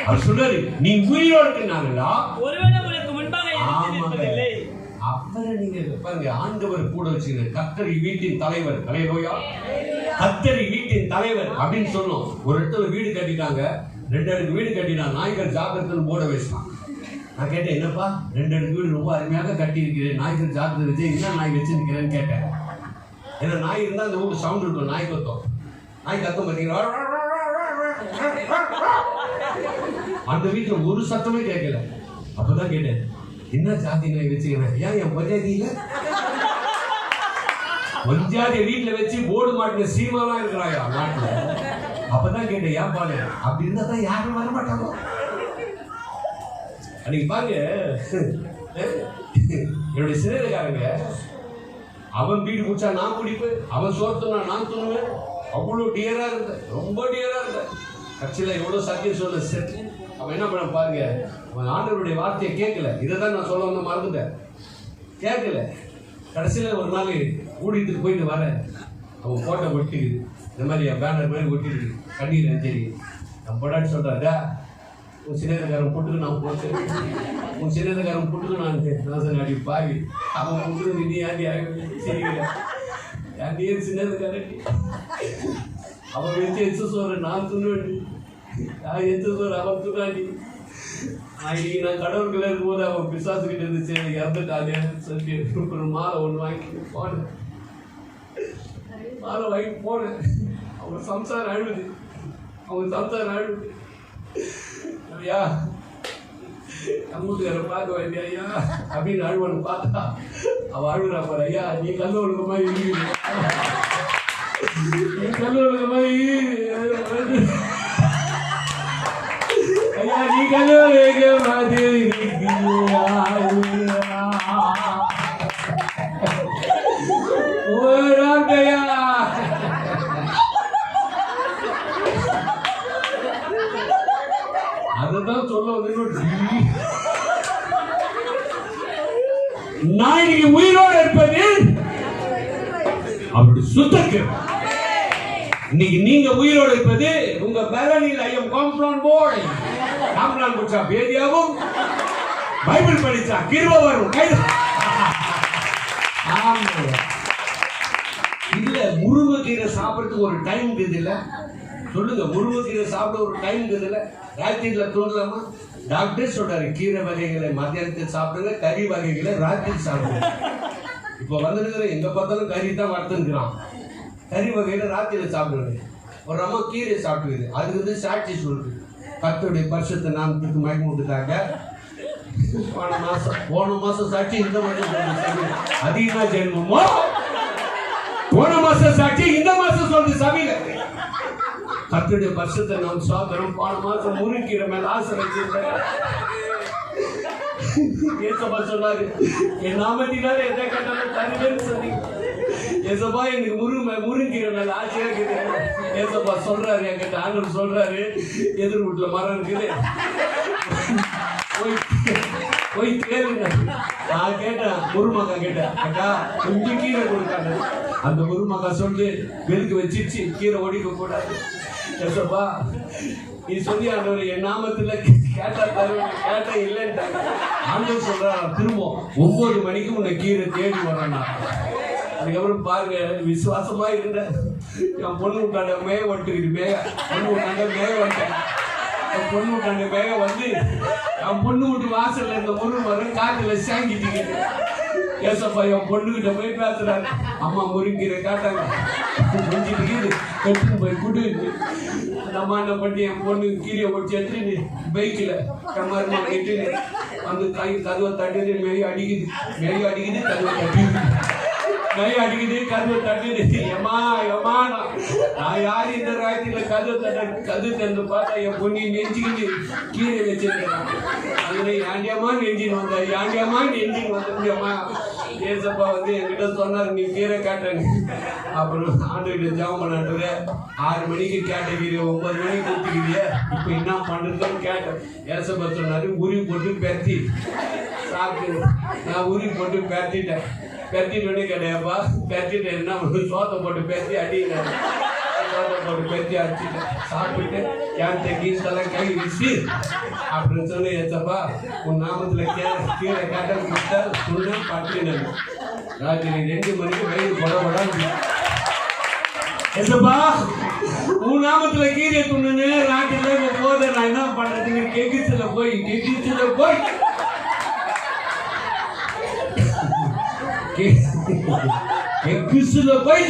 [SPEAKER 1] அவர் சொல்றாரு, நீ உயிரோடு இருக்கிறாங்களா
[SPEAKER 4] ஒருவேளை உனக்கு முன்பாக எதிர்த்து நிற்பதில்லை.
[SPEAKER 1] அப்புறம் நீங்க பாருங்க, ஆண்டவர் கூட வச்சுங்க. கர்த்தரி வீட்டின் தலைவர், ஹல்லேலூயா. கர்த்தரி வீட்டின் தலைவர் அப்படின்னு சொன்னோம். ஒரு இடத்துல வீடு கட்டிட்டாங்க, 2 அடுக்கு வீடு கட்டினான். நாய்கள் ஜாக்கிரதைன்னு போட வச்சான். நான் கேட்டேன், என்னப்பா 2 அடுக்கு வீடு ரொம்ப அருமையாக கட்டி இருக்கிறேன், நாய்கள் ஜாக்கிரதை வச்சு என்ன நாய் வச்சுருக்கிறேன்னு கேட்டேன். ஏன்னா நாய் இருந்தால் அந்த ஊருக்கு சவுண்ட் இருக்கும், நாய் கத்தம். நாய் கத்தம் பார்த்தீங்களா, அந்த வீட்டில் ஒரு சத்தமே கேட்கல. அப்பதான் கேட்டேன், என்ன ஜாதி நாய் வச்சுக்கிறேன்? ஏன் என் பஞ்சாயத்தில பஞ்சாதி வீட்டுல வச்சு போர்டு மாட்டின சீமாலாம் இருக்கிறாயா நாட்டுல? அப்பதான் கேட்டேன், ஏன் பாரு அப்படி இருந்தா தான் யாரும் வர மாட்டாங்க. அன்னைக்கு பாருங்க, என்னுடைய சிறைக்காரங்க, அவன் வீடு முடிச்சா நான் குடிப்பேன், அவன் சோத்துனா நான் துணுவேன். அவ்வளவு டியரா இருந்தேன், ரொம்ப டியரா இருந்தேன். கட்சியில எவ்வளவு சத்தியம் சொல்ல செட். அவன் என்ன பண்ண பாருங்க, அவன் ஆண்டவருடைய வார்த்தையை கேட்கல. இதை தான் நான் சொல்ல வந்து மறந்துட்டேன், கேட்கல. கடைசியில் ஒரு நாள் ஊழியத்துக்கு போயிட்டு வரேன், அவன் போட்டோ ஒட்டிக்குது, இந்த மாதிரி என் பேனர் மாதிரி ஒட்டிருக்கு, கண்ணீர் சரி. நான் போடான்னு சொல்றாடா, உன் சின்னதுக்காரன் புட்டுக்கு நான் போட்டேன், உன் சின்னதுக்காரன் புட்டுக்கு நான் சொன்ன அடி பாவி, அவன் புட்டுக்கு நீ ஆண்டி சரி ஆண்டி சின்னதுக்காரன் அவன் வச்சு எச்ச சோறு நான் துணுவேண்டி, நான் எச்ச சோறு அவன் துணாண்டி. நான் கடவுள்களை இருக்கும்போது அவன் பிசாசுக்கிட்ட இருந்துச்சு, இறந்துட்டான்னு சொல்லி ஒரு மாலை ஒன்று வாங்கி போனேன். மாலை வாங்கி போனேன். அவன் சம்சாரம் அழுது, அவன் சம்சாரம் அழுது. ஐயா அம்மூட்டுக்கார பார்க்க வேண்டிய ஐயா அப்படின்னு அழுவனு பார்த்தா அவன் அழுகுறா பாரு. ஐயா நீ கல் ஒழுக்கமா இருக்கிறீங்க, நீ கல் ஒழுக்கமா ஐயா, நீ கல் ஒழுக்க மாதிரி ஓராட்டையா. அதுதான் சொல்ல வந்து நான் இன்னைக்கு உயிரோடு இருப்பது அவருடைய சுத்தம். இன்னைக்கு நீங்க உயிரோடு இருப்பது உங்க பேரணியில் ஐயம் காம்ப்ளான் போய் காம்ப்ளான் குடிச்சா பேதியாவும், பைபிள் படிச்சா கிருபை வரும். இல்ல முருங்கைக்கீரை சாப்பிடறதுக்கு ஒரு டைம் இருக்குது இல்ல, சொல்லுங்க. முருங்கைக்கீரை சாப்பிட ஒரு டைம் இருக்குது இல்ல, ராத்திரில தூண்டலாமா? டாக்டர் சொல்றாரு, கீரை வகைகளை மத்தியானத்தில் சாப்பிடுங்க, கறி வகைகளை ராத்திரி சாப்பிடுங்க. இப்போ வந்துருக்கிற எங்க பார்த்தாலும் கறி தான் வளர்த்துக்கிறான். கறி வகையில ராத்திரில சாப்பிடுங்க. ஒரு அம்மா கீரை சாப்பிடுது, அதுக்கு வந்து சாட்சி சொல்லுது, கர்த்தருடைய பரிசுத்த நாமத்துக்கு மயக்கம் விட்டுட்டாங்க. போன மாசம் சாட்சி, இந்த மாசம் அதிகமா ஜென்மமோ. போன மாசம் சாட்சி, இந்த மாசம் சொல்லுது சபையில. கர்த்தருடைய பரிசுத்த நாம் சாதனம். போன மாசம் முருங்கிற மேல ஆசை வச்சிருந்தேன். ஏசப்பா சொன்னாரு, என் நாமத்தினால எதை கேட்டாலும் தருவேன்னு சொல்லி. ஏசப்பா எனக்கு முருங்கிற மேல ஆசையா இருக்குது. ஏசப்பா சொல்றாரு, என்கிட்ட ஆண்டவர் சொல்றாரு, எதிர் வீட்டுல மரம் இருக்குது, போய் கேளுங்க. நான் கேட்டேன், முருமக்கா கேட்டேன், அக்கா கொஞ்சம் கீரை கொடுக்காங்க. அந்த முருமக்கா சொல்லு, வெளுக்கு வச்சிருச்சு, கீரை ஒடிக்க கூடாது. ஏசப்பா நீ சொல்லி ஆண்டவர் என் நாமத்துல கேட்டா தருவேன், கேட்டா இல்லைன்ட்டாங்க. ஆண்டவர் சொல்றாரு, திரும்ப 9 மணிக்கு உன்னை கீரை தேடி வரேன். அதுக்கப்புறம் பாருங்க, விசுவாசமா இருந்த என் பொண்ணு விட்டாண்ட மேக வந்துட்டு பொண்ணு விட்டாண்ட மேக வந்துட்டேன். பொண்ணு விட்டாண்ட மேக வந்து என் பொண்ணு விட்டு வாசல்ல இருந்த முருங்க மரம் காத்துல சாங்கிட்டு ஏசப்பா என் பொண்ணுகிட்ட போய் பேசுறாரு. அம்மா முருங்கீரை காட்டாங்க, கொஞ்சிட்டு கட்டு போய் குடு. அந்த அம்மா என்ன பண்ணி என் பொண்ணு கீரையை ஒடிச்சு எடுத்துட்டு பைக்கில் கம்மாரமா கட்டுன்னு வந்து கதவை தட்டுது. மெய் அடிக்குது கதவை தட்டுது. கை அடிக்குது கதவை தட்டுது. ஏமா நான் யாரு இந்த ராயத்தில் கதவு தந்து பார்த்தா என் பொண்ணி நெஞ்சுக்கிட்டு கீரை வச்சிருக்கேன். அதுல ஏண்டியம்மா நெஞ்சின்னு வந்தேம்மா. ஏசப்பா வந்து என்கிட்ட சொன்னார், நீ கீரை காட்டுறேன்னு. அப்புறம் ஆண்டுகிட்ட ஜாமம் பண்ணாட்டுற 6 மணிக்கு கேட்ட கீரை 9 மணிக்கு கொடுத்துக்கிறிய, இப்போ என்ன பண்ணுறதுன்னு கேட்டேன். ஏசப்பா சொன்னாரு, உரி போட்டு பெரட்டி சாப்பிட்டு. நான் உரி போட்டு பெரட்டிட்டேன். பெரட்டிட்டு கிடையாப்பா, பெரட்டிட்டேன். என்ன சோத்தை போட்டு பெரட்டி அடிக்கிறேன். சோத்தை போட்டு பெரட்டி அடிச்சுட்டேன். சாப்பிட்டு கேன் கீழெல்லாம் கை வீசி அப்படின்னு சொல்லி, ஏசப்பா உன் நாமத்துல கீரை காட்ட சொன்ன பாட்டினேன். ராத்திரி 2 மணிக்கு வயிறு கொடை ஏசப்பா உன் நாமத்துல கீரை துண்ணுன்னு ராத்திரில போத நான் என்ன பண்றதுங்க? கெகிச்சுல போய்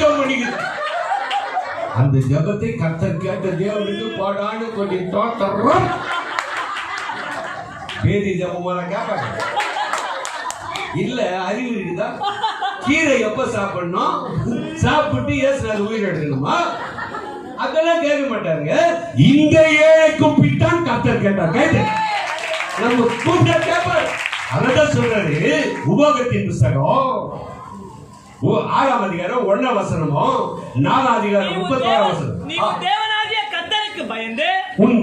[SPEAKER 1] ஜெபம் பண்ணிக்கிறேன். அந்த ஜபத்தை கர்த்தர் கேட்ட தேவனுக்கு பாடான்னு கொஞ்சம் தோட்டறோம். பேதி ஜபமான கேட்பாங்க இல்ல, அறிவு இருக்குதா? கீரை எப்ப சாப்பிடணும், சாப்பிட்டு ஏசுனாரு உயிர் எடுக்கணுமா, அதெல்லாம் கேட்க மாட்டாங்க. இந்த ஏழை கூப்பிட்டான் கர்த்தர் கேட்டார். கேட்டு நம்ம கூப்பிட்ட கேட்பாரு. அதான் சொல்றாரு உபோகத்தின் புஸ்தகம் 6ஆம் அதிகாரம் 1ஆம் வசனமும் 4ஆம் அதிகாரம் 31ஆம் வசனம்.
[SPEAKER 4] நீ தேவனாகிய கர்த்தருக்கு பயந்து
[SPEAKER 1] உன்